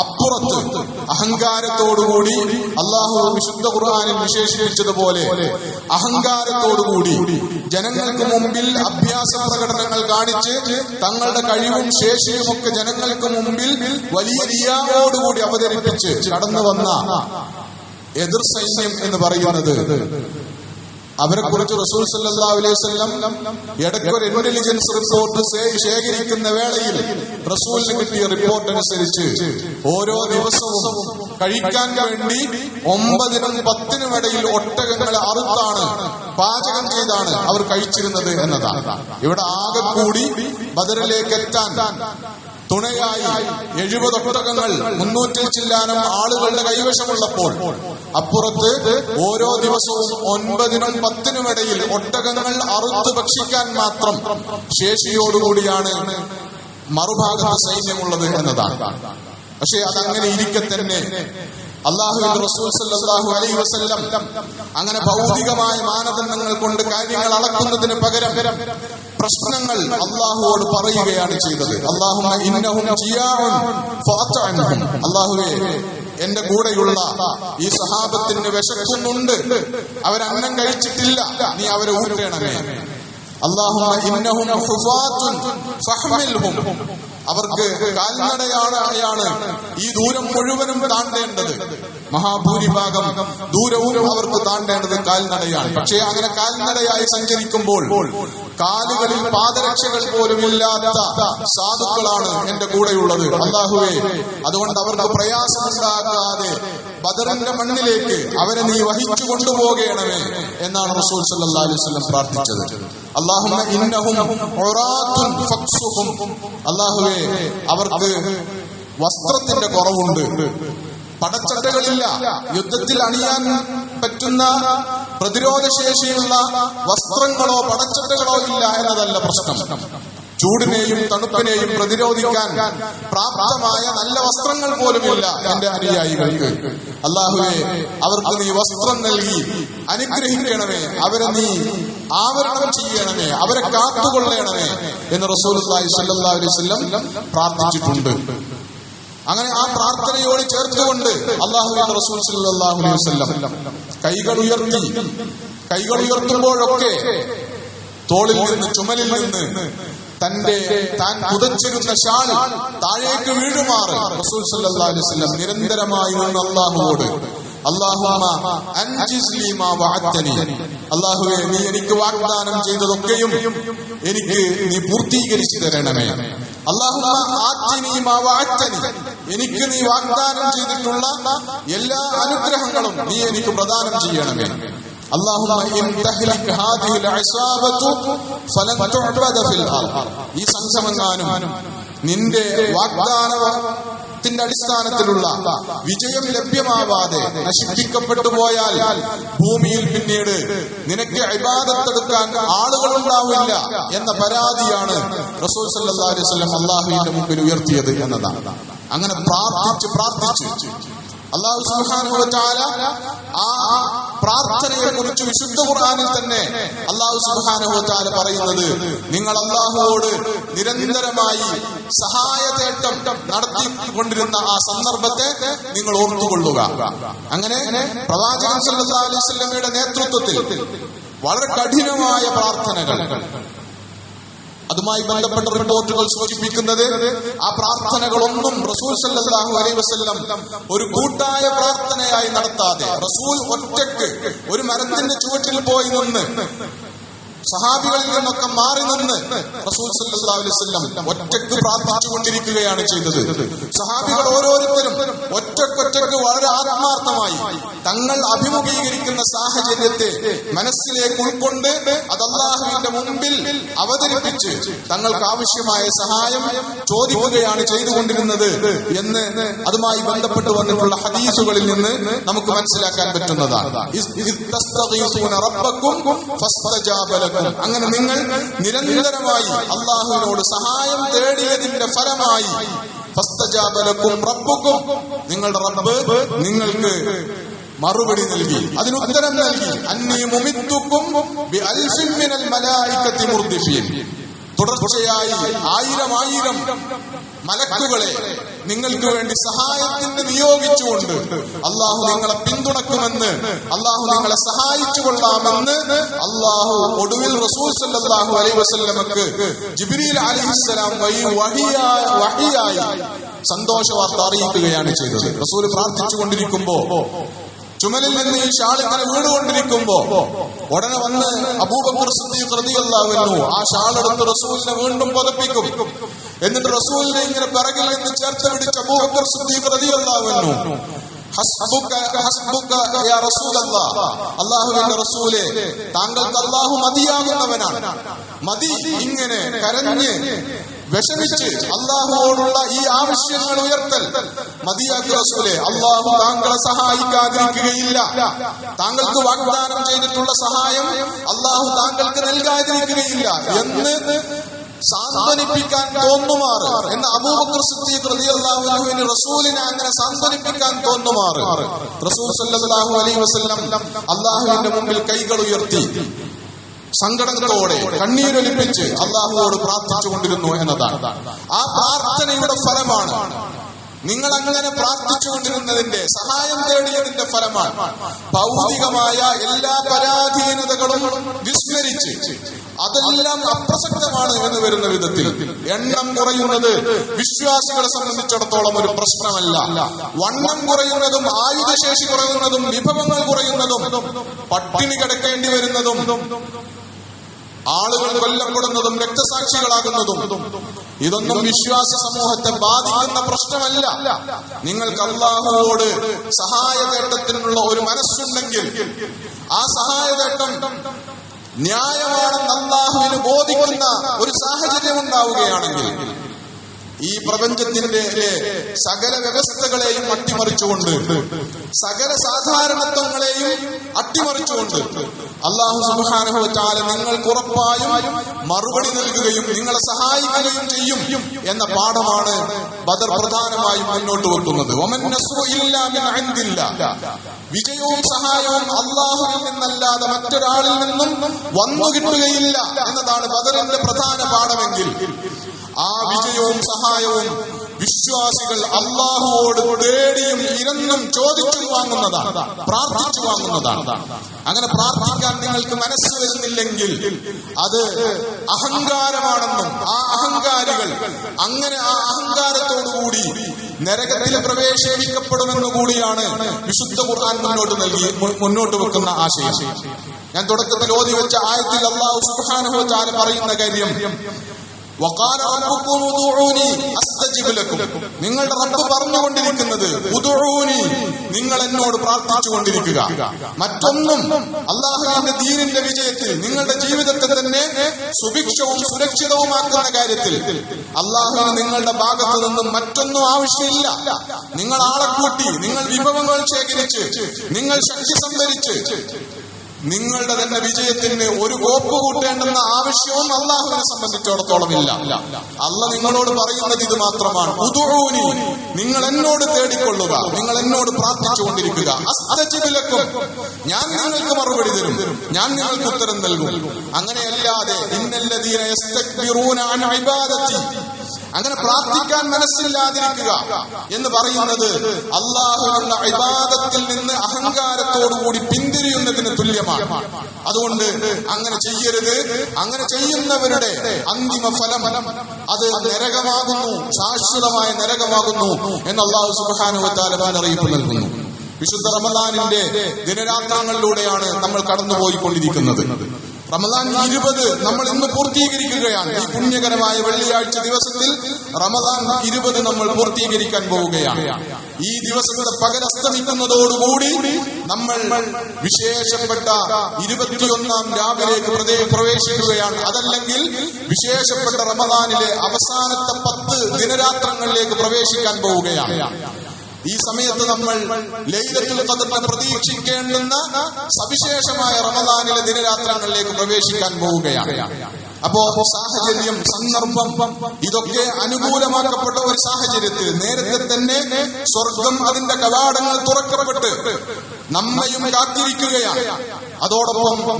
അപ്പുറത്ത് അഹങ്കാരത്തോടുകൂടി അള്ളാഹു വിശുദ്ധ ഖുർആനിൽ വിശേഷിപ്പിച്ചതുപോലെ അഹങ്കാരത്തോടുകൂടി ജനങ്ങൾക്ക് മുമ്പിൽ അഭ്യാസ പ്രകടനങ്ങൾ കാണിച്ച് തങ്ങളുടെ കഴിവും ശേഷിയും ഒക്കെ ജനങ്ങൾക്ക് മുമ്പിൽ വലിയ റിയാവോടുകൂടി അവതരിപ്പിച്ച് കടന്നു വന്ന എതിർ സൈന്യം എന്ന് പറയുന്നത്, അവരെ കുറിച്ച് റസൂൽ സല്ലല്ലാഹു അലൈഹി വസല്ലം ഇടയ്ക്കൊരു ഇന്റലിജൻസ് റിപ്പോർട്ട് ശേഖരിക്കുന്ന വേളയിൽ റസൂലിന് കിട്ടിയ റിപ്പോർട്ട് അനുസരിച്ച് ഓരോ ദിവസവും കഴിക്കാൻ വേണ്ടി 9-നും 10-നും ഇടയിൽ ഒട്ടകങ്ങളെ അറുത്താണ്, പാചകം ചെയ്താണ് അവർ കഴിച്ചിരുന്നത് എന്നതാണ്. ഇവിടെ ആകെ കൂടി ബദറിലേക്ക് എത്താൻ തുണയായി 70 ഒട്ടകങ്ങൾ 300 ചില്ലാനം ആളുകളുടെ കൈവശമുള്ളപ്പോൾ അപ്പുറത്ത് ഓരോ ദിവസവും 9-നും 10-നും ഇടയിൽ ഒട്ടകങ്ങൾ അറുത്ത് ഭക്ഷിക്കാൻ മാത്രം ശേഷിയോടുകൂടിയാണ് മറുഭാഗത്ത് സൈന്യമുള്ളത് എന്നതാണ്. പക്ഷെ അതങ്ങനെ ഇരിക്കെ തന്നെ അല്ലാഹുവിന്റെ റസൂൽ സല്ലല്ലാഹു അലൈഹി വസല്ലം അങ്ങനെ ഭൗതികമായ മാനദണ്ഡങ്ങൾ കൊണ്ട് കാര്യങ്ങൾ അളക്കുന്നതിന് പകരം പ്രശ്നങ്ങൾ അള്ളാഹുവോട് പറയുകയാണ് ചെയ്തത്. അല്ലാഹുമ്മ ഇന്നഹും ജിയാഉൻ ഫഅത്ഇംഹും, അല്ലാഹുവേ, എന്റെ കൂടെയുള്ള ഈ സഹാബത്തിന് വിശക്കുന്നുണ്ട്, അവരന്നം കഴിച്ചിട്ടില്ല, നീ അവരെ ഊട്ടണമേ. അല്ലാഹുമ്മ ഇന്നഹും ഹുഫാത്തുൻ ഫഹ്മിൽഹും, അവർക്ക് കാൽനടയാണ് ഈ ദൂരം മുഴുവനും താണ്ടേണ്ടത്, മഹാഭൂരിഭാഗം ദൂരവും അവർക്ക് താണ്ടേണ്ടത് കാൽനടയാണ്. പക്ഷേ അങ്ങനെ കാൽനടയായി സഞ്ചരിക്കുമ്പോൾ കാലുകളിൽ പാദരക്ഷകൾ പോലും ഇല്ലാത്ത സാധുക്കളാണ് എന്റെ കൂടെയുള്ളത്. അല്ലാഹുവേ, അതുകൊണ്ട് അവർക്ക് പ്രയാസമുണ്ടാകാതെ ബദറിന്റെ മണ്ണിലേക്ക് അവരെ നീ വഹിച്ചു കൊണ്ടുപോകണമേ എന്നാണ് റസൂൽ സല്ലല്ലാഹു അലൈഹി വസല്ലം പ്രാർത്ഥിച്ചത്. അല്ലാഹുമ്മ ഇന്നഹും ഉറാത്തുൻ ഫക്സുഹും, അല്ലാഹുവേ, അവർക്ക് വസ്ത്രത്തിന്റെ കുറവുണ്ട്, പടച്ചട്ടകളില്ല, യുദ്ധത്തിൽ അണിയാൻ പറ്റുന്ന പ്രതിരോധശേഷിയുള്ള വസ്ത്രങ്ങളോ പടച്ചട്ടകളോ ഇല്ല എന്നതല്ല പ്രശ്നം. ചൂടിനെയും തണുപ്പിനെയും പ്രതിരോധിക്കാൻ പ്രാപ്തമായ നല്ല വസ്ത്രങ്ങൾ പോലുമില്ല എന്റെ അനുയായികൾക്ക്. അല്ലാഹുവേ, അവർക്ക് നീ വസ്ത്രം നൽകി അനുഗ്രഹിക്കണമേ, അവരെ നീ ആവരണം ചെയ്യണമേ, അവരെ കാത്തുകൊള്ളണമേ എന്ന് റസൂലുള്ളാഹി സ്വല്ലല്ലാഹു അലൈഹി വസല്ലം പ്രാർത്ഥിച്ചിട്ടുണ്ട്. അങ്ങനെ ആ പ്രാർത്ഥനയോട് ചേർത്തുകൊണ്ട് അല്ലാഹുവിന്റെ റസൂൽ സല്ലല്ലാഹു അലൈഹി വസല്ലം കൈകൾ ഉയർത്തുമ്പോഴൊക്കെ തോളിൽ നിന്ന്, ചുമലിൽ നിന്ന് താൻ പുതച്ചിരുന്ന ഷാൾ താഴേക്ക് വീഴുമാറ് റസൂൽ സല്ലല്ലാഹു അലൈഹി വസല്ലം നിരന്തരമായി നിന്ന് അല്ലാഹുവോട്, അല്ലാഹുമ്മ അൻജിസ് ലീ മാ വഅദ്തനി, അല്ലാഹുവേ, നീ എനിക്ക് വാഗ്ദാനം ചെയ്തതൊക്കെയും എനിക്ക് നീ പൂർത്തീകരിച്ചു തരണമേ. അല്ലാഹുമ്മ ആതിനി മാ വഅദ്തനി, എനിക്ക് നീ വാഗ്ദാനം ചെയ്തിട്ടുള്ള എല്ലാ അനുഗ്രഹങ്ങളും നീ എനിക്ക് പ്രദാനം ചെയ്യണമേ. അല്ലാഹുമ്മ ഇൻ തഹ്ലിക് ഹാദിഹിൽ ഇസാബതു ഫലൻ തുഅബദ ഫിൽ അർദ്. ഈ സംഘമെങ്ങാനും നിന്റെ വാഗ്ദാനത്തിന്റെ അടിസ്ഥാനത്തിലുള്ള വിജയം ലഭ്യമാവാതെ നശിപ്പിക്കപ്പെട്ടു പോയാൽ ഭൂമിയിൽ പിന്നീട് നിനക്ക് ഇബാദത്തെടുക്കാൻ ആളുകൾ ഉണ്ടാവില്ല എന്ന പരാതിയാണ് റസൂൽ സല്ലല്ലാഹു അലൈഹി വസല്ലം അല്ലാഹുവിന്റെ മുമ്പിൽ ഉയർത്തിയത് എന്നതാണ്. അങ്ങനെ പ്രാർത്ഥിച്ച് അല്ലാഹു സുബ്ഹാനഹു വ തആല ആ പ്രാർത്ഥനയെ കുറിച്ച് വിശുദ്ധ ഖുർആനിൽ തന്നെ അല്ലാഹു സുബ്ഹാനഹു വ തആല പറയുന്നത്, നിങ്ങൾ അല്ലാഹുവോട് നിരന്തരമായി സഹായതേട്ടം നടത്തിക്കൊണ്ടിരുന്ന ആ സന്ദർഭത്തെ നിങ്ങൾ ഓർത്തുകൊള്ളുക. അങ്ങനെ പ്രവാചകൻ സല്ലല്ലാഹു അലൈഹി വസല്ലമയുടെ നേതൃത്വത്തിൽ വളരെ കഠിനമായ പ്രാർത്ഥനകൾ, അതുമായി ബന്ധപ്പെട്ട റിപ്പോർട്ടുകൾ സൂചിപ്പിക്കുന്നത് ആ പ്രാർത്ഥനകളൊന്നും റസൂൽ സല്ലല്ലാഹു അലൈഹി വസല്ലം ഒരു കൂട്ടായ പ്രാർത്ഥനയായി നടത്താതെ റസൂൽ ഒറ്റയ്ക്ക് ഒരു മരത്തിന്റെ ചുവട്ടിൽ പോയി നിന്ന് സഹാബികളിൽ നിന്നൊക്കെ മാറി നിന്ന് റസൂൽ സല്ലല്ലാഹു അലൈഹി വസല്ലം ഒറ്റയ്ക്ക് പ്രാർത്ഥിച്ചുകൊണ്ടിരിക്കുകയാണ് ചെയ്തത്. സഹാബികൾ ഓരോരുത്തരും ഒറ്റക്കൊറ്റക്ക് വളരെ ആത്മാർത്ഥമായി തങ്ങൾ അഭിമുഖീകരിക്കുന്ന സാഹചര്യത്തെ മനസ്സിലേക്ക് ഉൾക്കൊണ്ട് അത് അല്ലാഹുവിന്റെ മുമ്പിൽ അവതരിപ്പിച്ച് തങ്ങൾക്ക് ആവശ്യമായ സഹായം ചോദിക്കുകയാണ് ചെയ്തുകൊണ്ടിരുന്നത് എന്ന് അതുമായി ബന്ധപ്പെട്ട് വന്നിട്ടുള്ള ഹദീസുകളിൽ നിന്ന് നമുക്ക് മനസ്സിലാക്കാൻ പറ്റുന്നതാണ്. അങ്ങനെ നിങ്ങൾ നിരന്തരമായി അല്ലാഹുവിനോട് സഹായം തേടിയതിന്റെ ഫലമായി ഫസ്തജാബ ലക്കും റബ്ബുക്കും, നിങ്ങളുടെ റബ്ബ് നിങ്ങൾക്ക് മറുപടി നൽകി, അതിനുത്തരം നൽകി. അന്നീ മുമിത്തുക്കും ബിഅൽഫിൻ മിനൽ മലായികത്തി മുർദിഫീൻ, തുടർച്ചയായി 1000 മലക്കുകളെ നിങ്ങൾക്ക് വേണ്ടി സഹായത്തിന് നിയോഗിച്ചുകൊണ്ട് അല്ലാഹു നിങ്ങളെ പിന്തുണക്കുമെന്ന്, അല്ലാഹു നിങ്ങളെ സഹായിച്ചു കൊള്ളാമെന്ന് അല്ലാഹു ഒടുവിൽ റസൂൽ സല്ലല്ലാഹു അലൈഹി വസല്ലമക്ക് ജിബ്രീൽ അലൈഹിസ്സലാം വഹിയായി സന്തോഷ വാർത്ത അറിയിക്കുകയാണ് ചെയ്തത്. റസൂൽ പ്രാർത്ഥിച്ചു കൊണ്ടിരിക്കുമ്പോ, ചുമലിൽ നിന്ന് ഈ ഷാൾ ഇങ്ങനെ വീണുകൊണ്ടിരിക്കുമ്പോ ഉടനെ വന്ന് അബൂബക്കർ സിദ്ദീഖ് റളിയല്ലാഹു അൻഹു ആ ഷാൾ എടുത്ത് റസൂലിനെ വീണ്ടും പതപ്പിക്കും. എന്നിട്ട് റസൂലിനെ ഇങ്ങനെ പിറകിൽ നിന്ന് ചേർത്ത് പിടിച്ച് അബൂബക്കർ സിദ്ദീഖ് റളിയല്ലാഹു അൻഹു ഹസ്ബുക യാ റസൂലല്ലാഹ്, അല്ലാഹുവിന്റെ റസൂലേ താങ്കൾക്ക് അല്ലാഹു മതിയാകുന്നവനാണ്, മതി. ഇങ്ങനെ കരഞ്ഞ് വിഷമിച്ച് അല്ലാഹുവോടുള്ള ഈ ആവശ്യങ്ങൾ ഉയർത്തൽ മതിയാക്കുക റസൂലേ. അല്ലാഹു താങ്കളെ സഹായിക്കാതിരിക്കുകയില്ല, താങ്കൾക്ക് വാഗ്ദാനം ചെയ്തിട്ടുള്ള സഹായം അല്ലാഹു താങ്കൾക്ക് നൽകാതിരിക്കുകയില്ല എന്ന് സാന്ത്വനിപ്പിക്കാൻ തോന്നുമാറ്, എന്ന് അബൂബക്കർ സിദ്ദീഖ് റളിയല്ലാഹു അൻഹുവിന് റസൂലിനെ അങ്ങനെ സാന്ത്വനിപ്പിക്കാൻ തോന്നുമാറ് റസൂൽ സല്ലല്ലാഹു അലൈഹി വസല്ലം അല്ലാഹുവിന്റെ മുമ്പിൽ കൈകൾ ഉയർത്തി സങ്കടത്തോടെ കണ്ണീരൊലിപ്പിച്ച് അല്ലാഹുവോട് പ്രാർത്ഥിച്ചുകൊണ്ടിരുന്നു എന്നതാണ്. ആ പ്രാർത്ഥനയുടെ ഫലമാണ്, നിങ്ങൾ അങ്ങനെ പ്രാർത്ഥിച്ചുകൊണ്ടിരുന്നതിന്റെ, സഹായം തേടിയതിന്റെ ഫലമാണ് ഭൗതികമായ എല്ലാ പരാധീനതകളും വിസ്മരിച്ച് അതെല്ലാം അപ്രസക്തമാണ് എന്ന് വരുന്ന വിധത്തിൽ എണ്ണം കുറയുന്നത് വിശ്വാസികളെ സംബന്ധിച്ചിടത്തോളം ഒരു പ്രശ്നമല്ല. വണ്ണം കുറയുന്നതും ആയുധശേഷി കുറയുന്നതും വിഭവങ്ങൾ കുറയുന്നതും പട്ടിണി കിടക്കേണ്ടി വരുന്നതും ആളുകൾ കൊല്ലപ്പെടുന്നതും രക്തസാക്ഷികളാകുന്നതും ഇതൊന്നും വിശ്വാസ സമൂഹത്തെ ബാധിക്കുന്ന പ്രശ്നമല്ല. നിങ്ങൾക്ക് അല്ലാഹുവോട് സഹായതേട്ടത്തിനുള്ള ഒരു മനസ്സുണ്ടെങ്കിൽ ആ സഹായതേട്ടം ന്യായമാണെന്ന് അല്ലാഹുവിന് ബോധിക്കുന്ന ഒരു സാഹചര്യം ഉണ്ടാവുകയാണെങ്കിൽ ഈ പ്രപഞ്ചത്തിന്റെ സകല വ്യവസ്ഥകളെയും അട്ടിമറിച്ചുകൊണ്ട്, സകല സാധാരണത്വങ്ങളെയും അട്ടിമറിച്ചുകൊണ്ട് അല്ലാഹു സുബ്ഹാനഹു വ തആല നിങ്ങൾക്ക് ഉറപ്പായും മറുപടി നൽകുകയും നിങ്ങളെ സഹായിക്കുകയും ചെയ്യും എന്ന പാഠമാണ് ബദർ പ്രധാനമായും മുന്നോട്ട് വെക്കുന്നത്. വമൻ നസ്റു ഇല്ലാ മിൻ ഇൻദില്ലാഹ്, വിജയവും സഹായവും അല്ലാഹുവിൽ നിന്നല്ലാതെ മറ്റൊരാളിൽ നിന്നും വന്നു കിട്ടുകയില്ല എന്നതാണ് ബദറിന്റെ പ്രധാന പാഠമെങ്കിൽ ആ വിജയവും സഹായവും വിശ്വാസികൾ അല്ലാഹുവോട് തേടിയും ഇരന്നും ചോദിച്ചും വാങ്ങുന്നതാണ്, പ്രാർത്ഥിച്ചു വാങ്ങുന്നതാണ്. അങ്ങനെ പ്രാർത്ഥിക്കാൻ നിങ്ങൾക്ക് മനസ്സ് വരുന്നില്ലെങ്കിൽ അത് അഹങ്കാരമാണെന്നും ആ അഹങ്കാരികൾ അങ്ങനെ ആ അഹങ്കാരത്തോടുകൂടി നരകത്തിൽ പ്രവേശിക്കപ്പെടുമെന്നു കൂടിയാണ് വിശുദ്ധ ഖുർആൻ മുന്നോട്ട് വെക്കുന്ന ആശയം. ഞാൻ തുടക്കത്തിൽ ഓതി വെച്ച ആയത്തിൽ അല്ലാഹു സുബ്ഹാനഹു വ തആല പറയുന്ന കാര്യം വഖാല റബ്ബുക്കും ഉദൂനി അസ്തജിബ് ലക്കും. നിങ്ങളുടെ റബ്ബ് പറഞ്ഞുകൊണ്ടിരിക്കുന്നത് ഉദൂനി, നിങ്ങൾ എന്നോട് പ്രാർത്ഥിച്ചുകൊണ്ടിരിക്കുക. മറ്റൊന്നും അല്ലാഹുവിന്റെ ദീനിന്റെ വിജയത്തിൽ നിങ്ങളുടെ ജീവിതത്തെ തന്നെ സുഭിക്ഷവും സുരക്ഷിതവുമാക്കുന്ന കാര്യത്തിൽ അല്ലാഹുവിന് നിങ്ങളുടെ ഭാഗത്തു നിന്നും മറ്റൊന്നും ആവശ്യമില്ല. നിങ്ങൾ ആളെ കൂട്ടി, നിങ്ങൾ വിഭവങ്ങൾ ശേഖരിച്ച്, നിങ്ങൾ ശക്തി സംഭരിച്ച് നിങ്ങളുടെ തന്നെ വിജയത്തിന് ഒരു കോപ്പ് കൂട്ടേണ്ടെന്ന ആവശ്യവും അല്ലാഹുവിനെ സംബന്ധിച്ചിടത്തോളം ഇല്ല. അല്ലാഹ് നിങ്ങളോട് പറയുന്നത് ഇത് മാത്രമാണ്, ഉദൂനി, നിങ്ങൾ എന്നോട് തേടിക്കൊള്ളുക, നിങ്ങൾ എന്നോട് പ്രാർത്ഥിച്ചുകൊണ്ടിരിക്കുക. അസ്തജിബ് ലക്കും, ഞാൻ നിങ്ങൾക്ക് മറുപടി തരും, ഞാൻ നിങ്ങൾക്ക് ഉത്തരം നൽകും. അങ്ങനെയല്ലാതെ ഇന്നല്ലദീന യസ്തക്ബിറൂന അൻ ഇബാദതി, അങ്ങനെ പ്രാർത്ഥിക്കാൻ മനസ്സില്ലാതിരിക്കുക എന്ന് പറയുന്നത് അല്ലാഹുവിന്റെ ഇബാദത്തിൽ നിന്ന് അഹങ്കാരത്തോടുകൂടി പിന്തിരിയുന്നതിന് തുല്യമാണ്. അതുകൊണ്ട് അങ്ങനെ ചെയ്യരുത്. അങ്ങനെ ചെയ്യുന്നവരുടെ അന്തിമ ഫലം അത് നരകമാകുന്നു, ശാശ്വതമായ നരകമാകുന്നു എന്ന് അല്ലാഹു സുബ്ഹാനഹു വ തആല മുന്നറിയിപ്പ് നൽകുന്നു. വിശുദ്ധ റമദാനിന്റെ ദിനരാത്രങ്ങളിലൂടെയാണ് നമ്മൾ കടന്നുപോയിക്കൊണ്ടിരിക്കുന്നത്. റമദാൻ 20 നമ്മൾ ഇന്ന് പൂർത്തീകരിക്കുകയാണ്. ഈ പുണ്യകരമായ വെള്ളിയാഴ്ച ദിവസത്തിൽ റമദാൻ 20 നമ്മൾ പൂർത്തീകരിക്കാൻ പോവുകയാണ്. ഈ ദിവസത്തെ പകലസ്തമിക്കുന്നതോടുകൂടി നമ്മൾ വിശേഷപ്പെട്ട 21-ാം രാവിലേക്ക് പ്രവേശിക്കുകയാണ്. അതല്ലെങ്കിൽ വിശേഷപ്പെട്ട റമദാനിലെ അവസാനത്തെ 10 ദിനരാത്രങ്ങളിലേക്ക് പ്രവേശിക്കാൻ പോവുകയാണ്. ഈ സമയത്ത് നമ്മൾ ലൈലത്തുൽ ഖദ്റിനെ പ്രതീക്ഷിക്കേണ്ടുന്ന സവിശേഷമായ റമദാനിലെ ദിനരാത്രങ്ങളിലേക്ക് പ്രവേശിക്കാൻ പോവുകയാണ്. അപ്പോ സാഹചര്യം, സന്ദർഭം ഇതൊക്കെ അനുകൂലമാക്കപ്പെട്ട ഒരു സാഹചര്യത്തിൽ നേരത്തെ തന്നെ സ്വർഗം അതിന്റെ കവാടങ്ങൾ തുറക്കപ്പെട്ട് നമ്മയും കാത്തിരിക്കുകയാണ്. അതോടൊപ്പം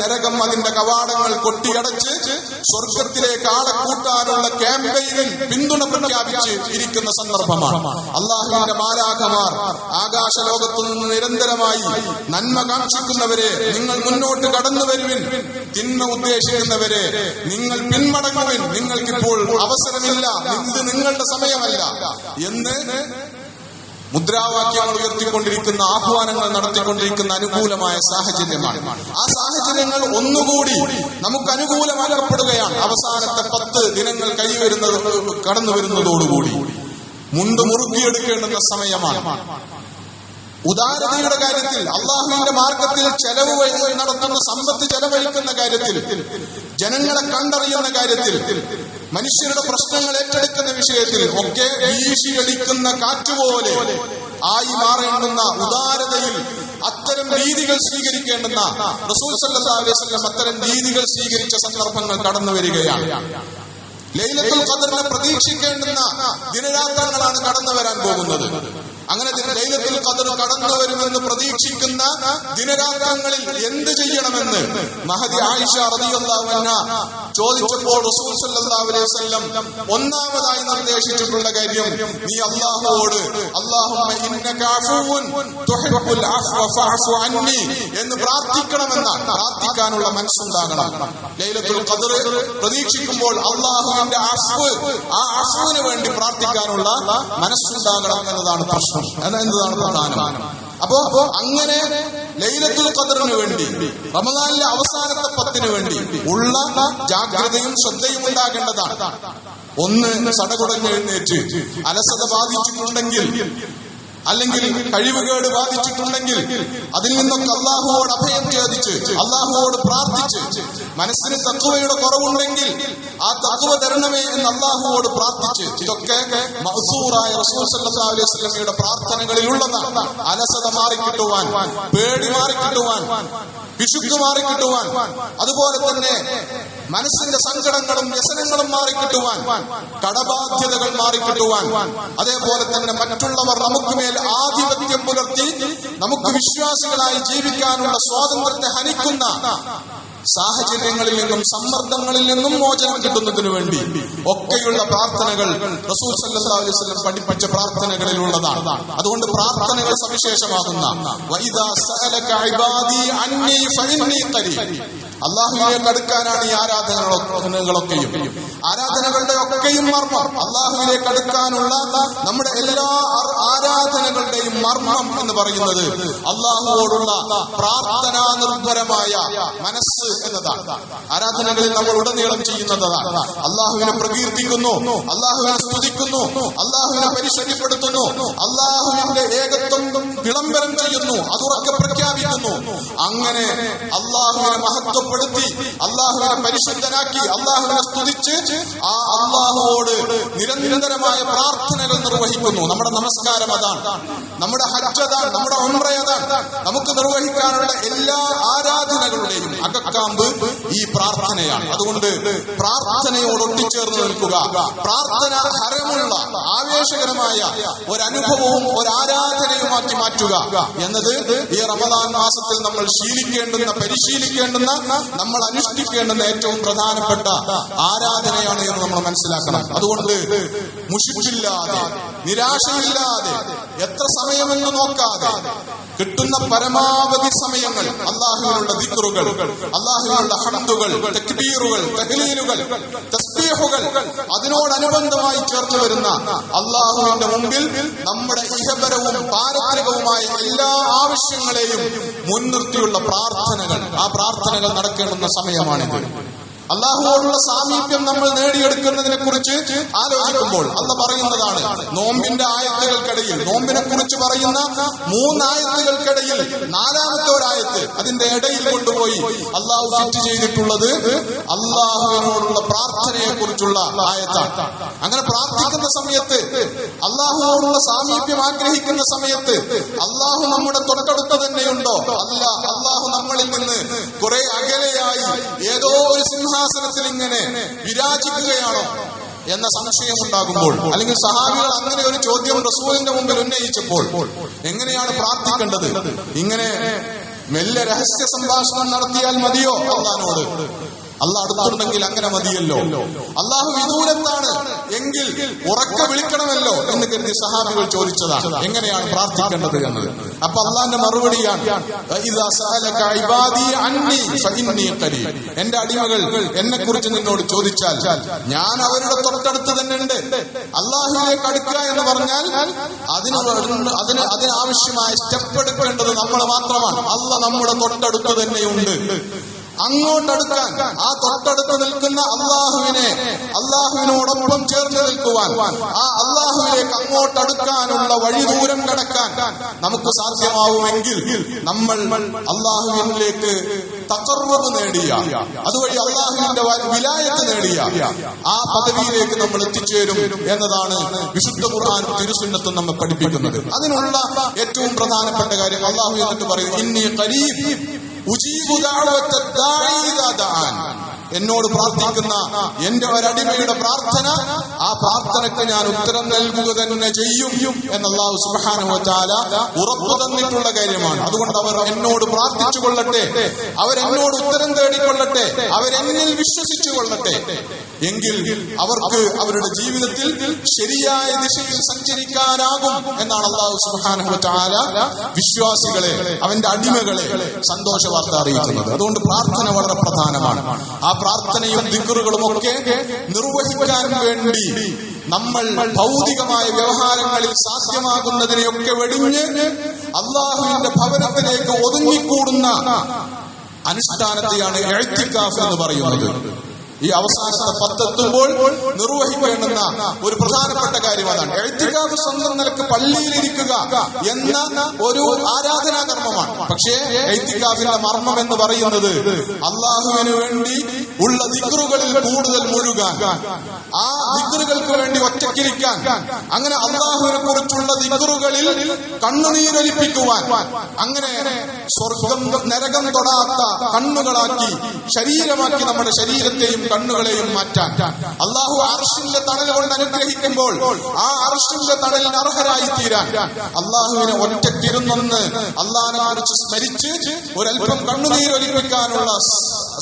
നരകം അതിന്റെ കവാടങ്ങൾ കൊട്ടിയടച്ച് സ്വർഗത്തിലേക്ക് ആളെ കൂട്ടാനുള്ള ക്യാമ്പയിനിൽ പിന്തുണ പ്രഖ്യാപിച്ച് ഇരിക്കുന്ന സന്ദർഭമാണ്. അല്ലാഹുവിന്റെ മാലാഖമാർ ആകാശലോകത്തു നിന്ന് നിരന്തരമായി നന്മ കാക്ഷിക്കുന്നവരെ നിങ്ങൾ മുന്നോട്ട് കടന്നു വരുവിൻ, തിന്മ ഉദ്ദേശിക്കുന്നവരെ നിങ്ങൾ പിന്മടങ്ങുവിൻ, നിങ്ങൾക്കിപ്പോൾ അവസരമില്ല, ഇത് നിങ്ങളുടെ സമയമല്ല എന്ന് മുദ്രാവാക്യങ്ങൾ ഉയർത്തിക്കൊണ്ടിരിക്കുന്ന, ആഹ്വാനങ്ങൾ നടത്തിക്കൊണ്ടിരിക്കുന്ന അനുകൂലമായ സാഹചര്യമാണ്. ആ സാഹചര്യങ്ങൾ ഒന്നുകൂടി നമുക്ക് അനുകൂലമാക്കപ്പെടുകയാണ്. അവസാനത്തെ 10 ദിനങ്ങൾ കടന്നു വരുന്നതോടുകൂടി മുണ്ട് മുറുക്കിയെടുക്കേണ്ടുന്ന സമയമാണ്. ഉദാരതയുടെ കാര്യത്തിൽ, അള്ളാഹുവിന്റെ മാർഗത്തിൽ ചെലവ് നടത്തുന്ന സമ്പത്ത് ചെലവഴിക്കുന്ന കാര്യത്തിൽ, ജനങ്ങളെ കണ്ടറിയുന്ന കാര്യത്തിൽ, മനുഷ്യരുടെ പ്രശ്നങ്ങൾ ഏറ്റെടുക്കുന്ന വിഷയത്തിൽ ഒക്കെ വീശിയടിക്കുന്ന കാറ്റുപോലെ ആയി മാറേണ്ടുന്ന ഉദാരതയിൽ അത്തരം രീതികൾ സ്വീകരിക്കേണ്ടുന്ന റസൂൽ സല്ലല്ലാഹു അലൈഹി വസല്ലം അത്തരം രീതികൾ സ്വീകരിച്ച സന്ദർഭങ്ങൾ കടന്നു വരികയാണ്. ലൈലത്തുൽ ഖദ്റിനെ പ്രതീക്ഷിക്കേണ്ടുന്ന ദിനരാത്രങ്ങളാണ് കടന്നു വരാൻ പോകുന്നത്. അങ്ങനെ ലൈലത്തുൽ ഖദ്ർ കടന്നു വരുമെന്ന് പ്രതീക്ഷിക്കുന്ന ദിനരാത്രങ്ങളിൽ എന്ത് ചെയ്യണമെന്ന് മഹദി ആയിഷ റളിയല്ലാഹു അൻഹ ചോദിച്ചപ്പോൾ റസൂൽ സല്ലല്ലാഹു അലൈഹി വസല്ലം ഒന്നാമതായി നിർദ്ദേശിച്ചിട്ടുള്ള കാര്യം, നീ അല്ലാഹുവോട് അല്ലാഹുമ്മ ഇന്നക അഫൂൻ തുഹിബ്ബുൽ അഫ്വ ഫഅഫു അന്നി എന്ന് പ്രാർത്ഥിക്കണമെന്നാണ്. പ്രാർത്ഥിക്കാനുള്ള മനസ്സുണ്ടാകണം. ലൈലത്തുൽ ഖദ്ർ പ്രതീക്ഷിക്കുമ്പോൾ അല്ലാഹുവിന്റെ അഫ്വ്, ആ അഫ്വിന് വേണ്ടി പ്രാർത്ഥിക്കാനുള്ള മനസ്സുണ്ടാകണം എന്നതാണ് പ്രശ്നം, എന്നതാണ് പ്രധാനം. അപ്പോ അങ്ങനെ ലൈലത്തുൽ ഖദ്റിന് വേണ്ടി, റമദാനിലെ അവസാനത്തെ 10 വേണ്ടി ഉള്ള ജാഗ്രതയും ശ്രദ്ധയും ഉണ്ടാകേണ്ടതാണ്. ഒന്ന്, സടകുടഞ്ഞെഴുന്നേറ്റ് അലസത ബാധിച്ചിട്ടുണ്ടെങ്കിൽ, അല്ലെങ്കിൽ കഴിവുകേട് ബാധിച്ചിട്ടുണ്ടെങ്കിൽ അതിൽ നിന്നൊക്കെ അല്ലാഹുവോട് അഭയം ചോദിച്ച്, അല്ലാഹുവോട് പ്രാർത്ഥിച്ച്, മനസ്സിന് തഖ്വയുടെ കുറവുണ്ടെങ്കിൽ ആ തഖ്വ തരണമേ എന്ന് അല്ലാഹുവോട് പ്രാർത്ഥിച്ച്, ഇതൊക്കെ മഅ്സൂറായ റസൂൽ സല്ലല്ലാഹു അലൈഹി വസല്ലമയുടെ പ്രാർത്ഥനകളിൽ ഉള്ളതാണ്. അലസത മാറിക്കിട്ടുവാൻ, പേടി മാറിക്കിട്ടുവാൻ, വിശുദ്ധി മാറിക്കിട്ടുവാൻ, അതുപോലെ തന്നെ മനസ്സിന്റെ സങ്കടങ്ങളും വ്യസനങ്ങളും മാറിക്കിട്ടുവാൻ, കടബാധ്യതകൾ മാറിക്കിട്ടുവാൻ, അതേപോലെ തന്നെ മറ്റുള്ളവർ നമുക്ക് മേൽ ആധിപത്യം പുലർത്തി നമുക്ക് വിശ്വാസികളായി ജീവിക്കാനുള്ള സ്വാതന്ത്ര്യത്തെ ഹനിക്കുന്ന സാഹചര്യങ്ങളിൽ നിന്നും സമ്മർദ്ദങ്ങളിൽ നിന്നും മോചനം കിട്ടുന്നതിനു വേണ്ടി ഒക്കെയുള്ള പ്രാർത്ഥനകൾ റസൂൽ സല്ലല്ലാഹു അലൈഹി വസല്ലം പഠിപ്പിച്ച പ്രാർത്ഥനകളിൽ ഉള്ളതാണ്. അതുകൊണ്ട് പ്രാർത്ഥനകൾ സവിശേഷമാകുന്ന വഇദാ സഅലക ഇബാദി അന്നി ഫഇന്നി ഖരീബ്, അള്ളാഹുവിലേക്ക് അടുക്കാനാണ് ഈ ആരാധനകളൊക്കെയും. ആരാധനകളുടെ ഒക്കെയും മർമ്മം, അള്ളാഹുവിലേക്ക് അടുക്കാനുള്ള നമ്മുടെ എല്ലാ ആരാധനകളുടെയും മർമ്മം എന്ന് പറയുന്നത് അള്ളാഹുവോടുള്ള പ്രാർത്ഥനാ നിർഭരമായ മനസ്സ് എന്നതാണ്. ആരാധനകളിൽ നമ്മൾ ഉടനീളം ചെയ്യുന്നതാണ്. അള്ളാഹുവിനെ പ്രകീർത്തിക്കുന്നു, അള്ളാഹുവിനെ സ്തുതിക്കുന്നു, അള്ളാഹുവിനെ പരിശുദ്ധിപ്പെടുത്തുന്നു, അള്ളാഹുവിന്റെ ഏകത്വം വിളംബരം ചെയ്യുന്നു, അതുറക്കെ പ്രഖ്യാപിക്കുന്നു. അങ്ങനെ അള്ളാഹുവിനെ മഹത്വപ്പെടുത്തി, അള്ളാഹുവിനെ പരിശുദ്ധനാക്കി, അള്ളാഹുവിനെ സ്തുതിച്ച് ആ അള്ളാഹുവോട് നിരന്തരമായ പ്രാർത്ഥനകൾ നിർവഹിക്കുന്നു. നമ്മുടെ നമസ്കാരം അതാണ്, നമ്മുടെ ഹജ്ജ് അതാണ്, നമ്മുടെ ഉംറ അതാണ്. നമുക്ക് നിർവഹിക്കാനുള്ള എല്ലാ ആരാധനകളുടെയും അകക്കാമ്പ് ഈ പ്രാർത്ഥനയാണ്. അതുകൊണ്ട് പ്രാർത്ഥനയോട് ഒട്ടിച്ചേർന്ന് നിൽക്കുക, പ്രാർത്ഥന ഹരമുള്ള ആവേശകരമായ ഒരനുഭവവും ഒരാരാധനയുമാക്കി മാറ്റുക എന്നത് ഈ റമദാൻ മാസത്തിൽ നമ്മൾ ശീലിക്കേണ്ടുന്ന, പരിശീലിക്കേണ്ടുന്ന, നമ്മൾ അനുഷ്ഠിക്കേണ്ടുന്ന ഏറ്റവും പ്രധാനപ്പെട്ട ആരാധനയാണ് എന്ന് നമ്മൾ മനസ്സിലാക്കണം. അതുകൊണ്ട് മുഷിപ്പില്ലാതെ, നിരാശയില്ലാതെ, എത്ര സമയമെന്ന് നോക്കാതെ കിട്ടുന്ന പരമാവധി സമയങ്ങൾ അള്ളാഹുവിനുള്ള ദിക്റുകൾ, അള്ളാഹുവിനുള്ള ഹംദുകൾ, തക്ബീറുകൾ, തഹ്ലീലുകൾ, തസ്ബീഹുകൾ, അതിനോടനുബന്ധമായി ചേർന്ന് വരുന്ന അള്ളാഹുവിന്റെ മുമ്പിൽ നമ്മുടെ ഇഹപരവും പാരത്രികവുമായ എല്ലാ ആവശ്യങ്ങളെയും മുൻനിർത്തിയുള്ള പ്രാർത്ഥനകൾ, ആ പ്രാർത്ഥനകൾ നടക്കേണ്ടുന്ന സമയമാണിത്. അള്ളാഹുവോടുള്ള സാമീപ്യം നമ്മൾ നേടിയെടുക്കുന്നതിനെ കുറിച്ച് ആലോചിക്കുമ്പോൾ അള്ള പറയുന്നതാണ്, നോമ്പിന്റെ ആയത്തുകൾക്കിടയിൽ, നോമ്പിനെ കുറിച്ച് പറയുന്ന 3 ആയത്തുകൾക്കിടയിൽ 4ാമത്തെ ഒരായത്ത് അതിന്റെ ഇടയിൽ കൊണ്ടുപോയി അള്ളാഹു ഫിറ്റ് ചെയ്തിട്ടുള്ളത് അള്ളാഹുവിനോടുള്ള പ്രാർത്ഥനയെ കുറിച്ചുള്ള ആയത്താണ്. അങ്ങനെ പ്രാർത്ഥിക്കുന്ന സമയത്ത്, അള്ളാഹുവോടുള്ള സാമീപ്യം ആഗ്രഹിക്കുന്ന സമയത്ത് അള്ളാഹു നമ്മുടെ തൊട്ടടുത്ത് തന്നെയുണ്ടോ? അല്ല, അള്ളാഹു നമ്മളിൽ നിന്ന് കുറെ അകലെയായി ഏതോ ഒരു സിംഹാസനത്തിൽ ഇങ്ങനെ വിരാജിക്കുകയാണോ എന്ന സംശയം ഉണ്ടാകുമ്പോൾ, അല്ലെങ്കിൽ സഹാബികൾ അങ്ങനെ ഒരു ചോദ്യം റസൂലിന്റെ മുമ്പിൽ ഉന്നയിച്ചപ്പോൾ എങ്ങനെയാണ് പ്രാർത്ഥിക്കേണ്ടത്? ഇങ്ങനെ മെല്ലെ രഹസ്യ സംഭാഷണം നടത്തിയാൽ മതിയോ അള്ളാഹിനോട്? അള്ളാഹ് അടുത്തുണ്ടെങ്കിൽ അങ്ങനെ മതിയല്ലോ. അള്ളാഹു വിദൂരത്താണ് എങ്കിൽ ഉറക്കെ വിളിക്കണമല്ലോ എന്ന് കരുതി സഹാബികൾ ചോദിച്ചതാണ് എങ്ങനെയാണ് പ്രാർത്ഥിക്കേണ്ടത് എന്നത്. അപ്പൊ അള്ളാഹിന്റെ മറുപടിയാണ്, എന്റെ അടിമകൾ എന്നെ കുറിച്ച് നിന്നോട് ചോദിച്ചാൽ ഞാൻ അവരുടെ തൊട്ടടുത്ത് തന്നെ ഉണ്ട്. അള്ളാഹുവിലേക്ക് അടുക്കുക എന്ന് പറഞ്ഞാൽ അതിനാവശ്യമായ സ്റ്റെപ്പ് എടുക്കേണ്ടത് നമ്മൾ മാത്രമാണ്. അള്ളാഹ് നമ്മുടെ തൊട്ടടുത്ത് തന്നെയുണ്ട്. അങ്ങോട്ടടുക്കാൻ, ആ തൊട്ടടുത്ത് നിൽക്കുന്ന അള്ളാഹുവിനോടൊപ്പം ചേർന്ന് നിൽക്കുവാൻ, ആ അള്ളാഹുവിലേക്ക് അങ്ങോട്ടടുക്കാനുള്ള വഴി ദൂരം കടക്കാൻ നമുക്ക് സാധ്യമാവുമെങ്കിൽ നമ്മൾ അള്ളാഹുവിനിലേക്ക് തഖർറുബ് നേടിയ, അതുവഴി അള്ളാഹുവിന്റെ വിലായത്ത് നേടിയ ആ പദവിയിലേക്ക് നമ്മൾ എത്തിച്ചേരും എന്നതാണ് വിശുദ്ധ ഖുർആനും തിരുസുന്നത്തും നമ്മെ പഠിപ്പിക്കുന്നത്. അതിനുള്ള ഏറ്റവും പ്രധാനപ്പെട്ട കാര്യം അള്ളാഹു എന്നിട്ട് പറയും, ഇന്നി ഖരീബ് ഉജീബു ദഅവത ദാഇ ഇദാ ദഅൻ. എന്നോട് പ്രാർത്ഥിക്കുന്ന എന്റെ ഒരടിമയുടെ പ്രാർത്ഥന, ആ പ്രാർത്ഥനയ്ക്ക് ഞാൻ ഉത്തരം നൽകുക തന്നെ ചെയ്യും എന്ന് അല്ലാഹു സുബ്ഹാനഹു വ തആല ഉറപ്പു തന്നിട്ടുള്ള കാര്യമാണ്. അതുകൊണ്ട് അവർ എന്നോട് പ്രാർത്ഥിച്ചു കൊള്ളട്ടെ, അവരെന്നോട് ഉത്തരം തേടിക്കൊള്ളട്ടെ, അവരെന്നിൽ വിശ്വസിച്ചു കൊള്ളട്ടെ. എങ്കിൽ അവർക്ക് അവരുടെ ജീവിതത്തിൽ ശരിയായ ദിശയിൽ സഞ്ചരിക്കാനാകും എന്നാണ് അല്ലാഹു സുബ്ഹാനഹു വ തആല വിശ്വാസികളെ, അവന്റെ അടിമകളെ സന്തോഷ വാർത്ത അറിയിക്കുന്നത്. അതുകൊണ്ട് പ്രാർത്ഥന വളരെ പ്രധാനമാണ്. ആ പ്രാർത്ഥനയും ദിക്റുകളും ഒക്കെ നിർവഹിക്കാൻ വേണ്ടി നമ്മൾ ഭൗതികമായ വ്യവഹാരങ്ങളിൽ സാധ്യമാകുന്നതിനെയൊക്കെ വെടിഞ്ഞ് അള്ളാഹുവിന്റെ ഭവനത്തിലേക്ക് ഒതുങ്ങിക്കൂടുന്ന അനുഷ്ഠാനത്തെയാണ് ഇഅ്തികാഫ് എന്ന് പറയുന്നത്. ഈ അവസാനത്തെ 10 എത്തുമ്പോൾ നിർവഹിക്കേണ്ടുന്ന ഒരു പ്രധാനപ്പെട്ട കാര്യം അതാണ്. ഇഅ്തികാഫ് സ്വന്തം നിലക്ക് പള്ളിയിലിരിക്കുക എന്ന ഒരു ആരാധനാകർമ്മമാണ്. പക്ഷേ ഇഅ്തികാഫിന്റെ മർമ്മം എന്ന് പറയുന്നത് അള്ളാഹുവിന് വേണ്ടി ഉള്ള ദിക്റുകളിൽ കൂടുതൽ മുഴുകാൻ, ആ ദിക്റുകൾക്ക് വേണ്ടി ഒറ്റയ്ക്കിരിക്കാൻ, അങ്ങനെ അള്ളാഹുവിനെ കുറിച്ചുള്ള ദിക്റുകളിൽ കണ്ണുനീരൊലിപ്പിക്കുവാൻ, അങ്ങനെ സ്വർഗം നരകം തൊടാത്ത കണ്ണുകളാക്കി ശരീരമാക്കി നമ്മുടെ ശരീരത്തെയും കണ്ണുകളെയും മാറ്റാൻ, അള്ളാഹു അർശിന്റെ തണൽ കൊണ്ട് അനുഗ്രഹിക്കുമ്പോൾ ആ അർശിന്റെ തണലിന് അർഹരായി തീരാൻ, അള്ളാഹുവിനെ ഒറ്റയ്ക്കിരുന്നൊന്ന് അള്ളാഹിനെ കുറിച്ച് സ്മരിച്ച് ഒരൽപ്പം കണ്ണുനീരൊലിപ്പിക്കാനുള്ള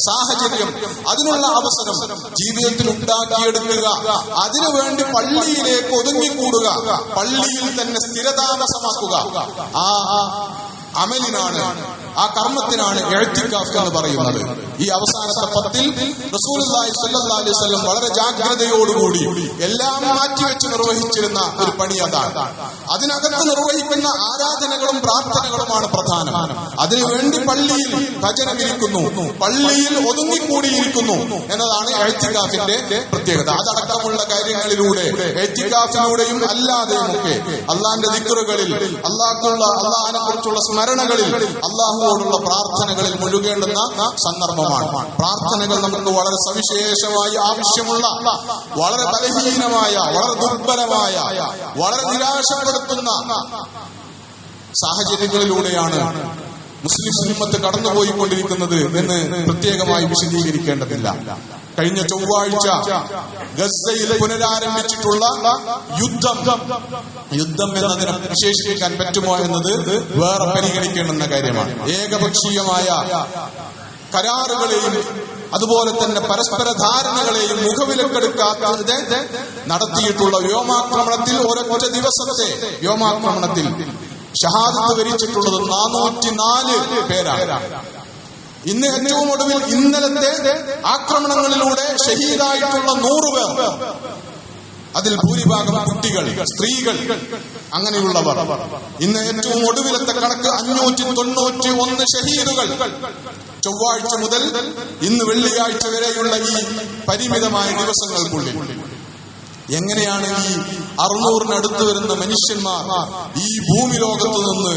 സാഹചര്യം, അതിനുള്ള അവസരം ജീവിതത്തിൽ ഉണ്ടാക്കിയെടുക്കുക. അതിനുവേണ്ടി പള്ളിയിലേക്ക് ഒതുങ്ങിക്കൂടുക, പള്ളിയിൽ തന്നെ സ്ഥിരതാമസമാക്കുക. ആ അമലിനാണ്, ആ കർമ്മത്തിനാണ് ഇഅ്തികാഫ് എന്ന് പറയുന്നത്. ഈ അവസാനത്തെ 10-ൽ റസൂലുള്ളാഹി സ്വല്ലല്ലാഹു അലൈഹി വസല്ലം വളരെ ജാഗ്രതയോടുകൂടി എല്ലാം മാറ്റിവെച്ച് നിർവഹിച്ചിരുന്ന ഒരു പണി അതാണ്. അതിനകത്ത് നിർവഹിക്കുന്ന ആരാധനകളും പ്രാർത്ഥനകളുമാണ് പ്രധാനം. അതിനുവേണ്ടി പള്ളിയിൽ ഭജനമിരിക്കുന്നു, പള്ളിയിൽ ഒതുങ്ങിക്കൂടിയിരിക്കുന്നു എന്നതാണ് ഇഅ്തികാഫിന്റെ പ്രത്യേകത. അതടക്കമുള്ള കാര്യങ്ങളിലൂടെ ഇഅ്തികാഫിലൂടെയും അല്ലാതെയുമൊക്കെ അള്ളാന്റെ ദിക്റുകളിൽ, അള്ളാഹിനെ കുറിച്ചുള്ള സ്മരണകളിൽ, അള്ളാഹുവോടുള്ള പ്രാർത്ഥനകളിൽ മുഴുകേണ്ടുന്ന സന്ദർഭമാണ്. പ്രാർത്ഥനകൾ നമുക്ക് വളരെ സവിശേഷമായി ആവശ്യമുള്ള, വളരെ ബലഹീനമായ, വളരെ ദുർബലമായ, വളരെ നിരാശപ്പെടുത്തുന്ന സാഹചര്യങ്ങളിലൂടെയാണ് മുസ്ലിം ഉമ്മത്ത് കടന്നുപോയിക്കൊണ്ടിരിക്കുന്നത് എന്ന് പ്രത്യേകമായി വിശദീകരിക്കേണ്ടതില്ല. കഴിഞ്ഞ ചൊവ്വാഴ്ച ഗസയിൽ പുനരാരംഭിച്ചിട്ടുള്ള യുദ്ധം എന്നതിനെ വിശേഷിപ്പിക്കാൻ പറ്റുമോ എന്നത് വേറെ പരിഗണിക്കേണ്ടുന്ന കാര്യമാണ്. ഏകപക്ഷീയമായ കരാറുകളെയും അതുപോലെ തന്നെ പരസ്പര ധാരണകളെയും മുഖവിലക്കെടുക്കാതെ നടത്തിയിട്ടുള്ള വ്യോമാക്രമണത്തിൽ ഒരൊറ്റ ദിവസത്തെ വ്യോമാക്രമണത്തിൽ ഷഹാദത്ത് വരിച്ചിട്ടുള്ളത് 404 പേരാണ്. ഇന്ന് ഏറ്റവും ഒടുവിൽ ഇന്നലത്തെ ആക്രമണങ്ങളിലൂടെ ഷഹീദായിട്ടുള്ള 100 പേർ, അതിൽ ഭൂരിഭാഗം കുട്ടികൾ, സ്ത്രീകൾ, അങ്ങനെയുള്ളവർ. ഇന്ന് ഏറ്റവും ഒടുവിലത്തെ കണക്ക് 591 ഷഹീദുകൾ. ചൊവ്വാഴ്ച മുതൽ ഇന്ന് വെള്ളിയാഴ്ച വരെയുള്ള ഈ പരിമിതമായ ദിവസങ്ങൾക്കുള്ളിൽ എങ്ങനെയാണ് ഈ 600-നടുത്ത് വരുന്ന മനുഷ്യന്മാർ ഈ ഭൂമി ലോകത്ത് നിന്ന്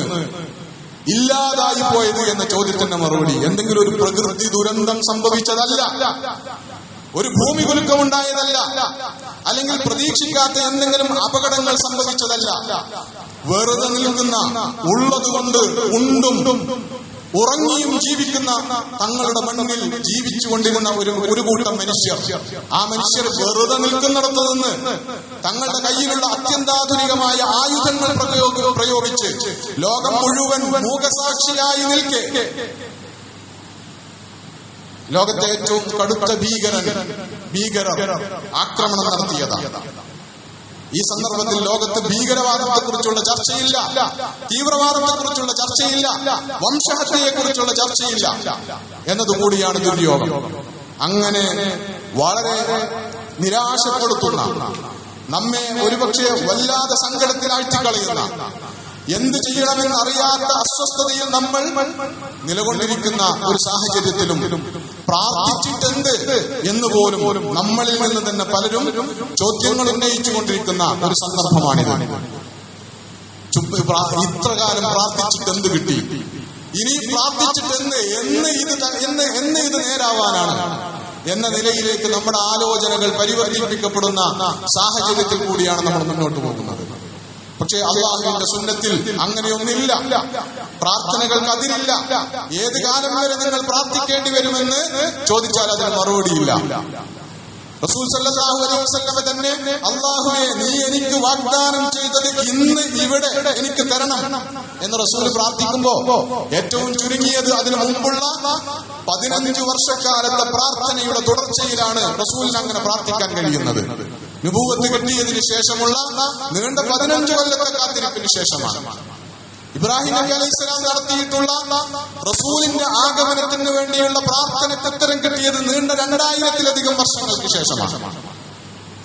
ഇല്ലാതായി പോയത് എന്ന ചോദ്യത്തിന്റെ മറുപടി എന്തെങ്കിലും ഒരു പ്രകൃതി ദുരന്തം സംഭവിച്ചതല്ല, ഒരു ഭൂമി കുലുക്കമുണ്ടായതല്ല, അല്ലെങ്കിൽ പ്രതീക്ഷിക്കാത്ത എന്തെങ്കിലും അപകടങ്ങൾ സംഭവിച്ചതല്ല. വെറുതെ നിൽക്കുന്ന, ഉള്ളതുകൊണ്ട് ഉണ്ടും ഉറങ്ങിയും ജീവിക്കുന്ന, തങ്ങളുടെ മണ്ണിൽ ജീവിച്ചുകൊണ്ടിരുന്ന ഒരു കൂട്ടം മനുഷ്യർ. ആ മനുഷ്യർ വെറുതെ നിൽക്കുന്നിടത്ത് നിന്ന് തങ്ങളുടെ കയ്യിലുള്ള അത്യന്താധുനികമായ ആയുധങ്ങൾ പ്രയോഗിച്ച് ലോകം മുഴുവൻ മൂകസാക്ഷിയായി നിൽക്കെ ലോകത്തെ ഏറ്റവും കടുത്ത ഭീകരർ ആക്രമണം നടത്തിയതാണ്. ഈ സന്ദർഭത്തിൽ ലോകത്ത് ഭീകരവാദത്തെക്കുറിച്ചുള്ള ചർച്ചയില്ല, തീവ്രവാദത്തെക്കുറിച്ചുള്ള ചർച്ചയില്ല, വംശഹത്യയെക്കുറിച്ചുള്ള ചർച്ചയില്ല എന്നതുകൂടിയാണ് ദുര്യോഗം. അങ്ങനെ വളരെ നിരാശപ്പെടുത്തുന്ന, നമ്മെ ഒരുപക്ഷെ വല്ലാതെ സങ്കടത്തിലാഴ്ത്തിക്കളയുന്ന, എന്ത് ചെയ്യണമെന്ന് അറിയാത്ത അസ്വസ്ഥതയിൽ നമ്മൾ നിലകൊണ്ടിരിക്കുന്ന ഒരു സാഹചര്യത്തിലും പ്രാർത്ഥിച്ചിട്ടെന്ത് എന്ന് പോലും നമ്മളിൽ നിന്ന് തന്നെ പലരും ചോദ്യങ്ങൾ ഉന്നയിച്ചു കൊണ്ടിരിക്കുന്ന ഒരു സന്ദർഭമാണിത്. ഇത്രകാലം പ്രാർത്ഥിച്ചിട്ട് എന്ത് കിട്ടി, ഇനി പ്രാർത്ഥിച്ചിട്ട് എന്ന് ഇത് നേരാവാനാണ് എന്ന നിലയിലേക്ക് നമ്മുടെ ആലോചനകൾ പരിവർത്തിപ്പിക്കപ്പെടുന്ന സാഹചര്യത്തിൽ കൂടിയാണ് നമ്മൾ മുന്നോട്ട് പോകുന്നത്. പക്ഷേ അള്ളാഹുവിന്റെ സുന്നത്തിൽ അങ്ങനെയൊന്നില്ല. പ്രാർത്ഥനകൾക്ക് അതിരില്ല. ഏത് കാലം വരെ നിങ്ങൾ പ്രാർത്ഥിക്കേണ്ടി വരുമെന്ന് ചോദിച്ചാൽ അതിന് മറുപടിയില്ല. റസൂൽ സല്ലല്ലാഹു അലൈഹി വസല്ലം തന്നെ അല്ലാഹുവേ നീ എനിക്ക് വാഗ്ദാനം ചെയ്തത് ഇന്ന് ഇവിടെ എനിക്ക് തരണം എന്ന് റസൂൽ പ്രാർത്ഥിക്കുമ്പോ ഏറ്റവും ചുരുങ്ങിയത് അതിനു മുമ്പുള്ള 15 വർഷക്കാലത്തെ പ്രാർത്ഥനയുടെ തുടർച്ചയിലാണ് റസൂലിന് അങ്ങനെ പ്രാർത്ഥിക്കാൻ കഴിയുന്നത്. നുബുവത്ത് കിട്ടിയതിന് ശേഷമുള്ള നീണ്ട 15 കൊല്ലത്തെ കാത്തിരിപ്പിന് ശേഷമാണ്. ഇബ്രാഹിം നബി അലൈഹിസ്സലാം നടത്തിയിട്ടുള്ള റസൂലിന്റെ ആഗമനത്തിന് വേണ്ടിയുള്ള പ്രാർത്ഥനയ്ക്ക് ഉത്തരം കിട്ടിയത് നീണ്ട 2000-ലധികം വർഷങ്ങൾക്ക് ശേഷമാണ്.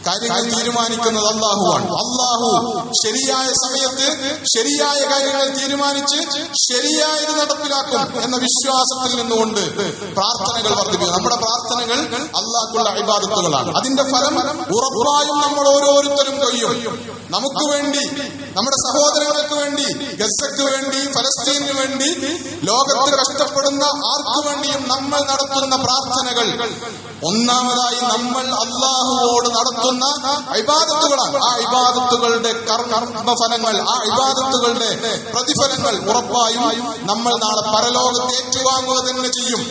കാര്യങ്ങൾ തീരുമാനിക്കുന്നത് അള്ളാഹുവാണ്. അള്ളാഹു ശരിയായ സമയത്ത് ശരിയായ കാര്യങ്ങൾ തീരുമാനിച്ച് ശരിയായത് നടപ്പിലാക്കും എന്ന വിശ്വാസത്തിൽ നിന്നുകൊണ്ട് പ്രാർത്ഥനകൾ വർദ്ധിപ്പിക്കും. നമ്മുടെ പ്രാർത്ഥനകൾ അള്ളാഹുള്ള ഇബാദത്തുകളാണ്. അതിന്റെ ഫലം ഉറപ്പായും നമ്മൾ ഓരോരുത്തരും കൊയ്യും. നമുക്ക് വേണ്ടി, നമ്മുടെ സഹോദരങ്ങൾക്ക് വേണ്ടി, ഗസക്ക് വേണ്ടി, ഫലസ്തീനു വേണ്ടി, ലോകത്ത് കഷ്ടപ്പെടുന്ന ആർക്കു വേണ്ടിയും നമ്മൾ നടത്തുന്ന പ്രാർത്ഥനകൾ ഒന്നാമതായി നമ്മൾ അള്ളാഹുവോട് നടത്തുന്ന ഇബാദത്തുകളാണ്. ആ ഇബാദത്തുകളുടെ കർമ്മഫലങ്ങൾ, ആ ഇബാദത്തുകളുടെ പ്രതിഫലങ്ങൾ ഉറപ്പായും നമ്മൾ നാളെ പരലോകത്ത് ഏറ്റുവാങ്ങുക തന്നെ ചെയ്യും.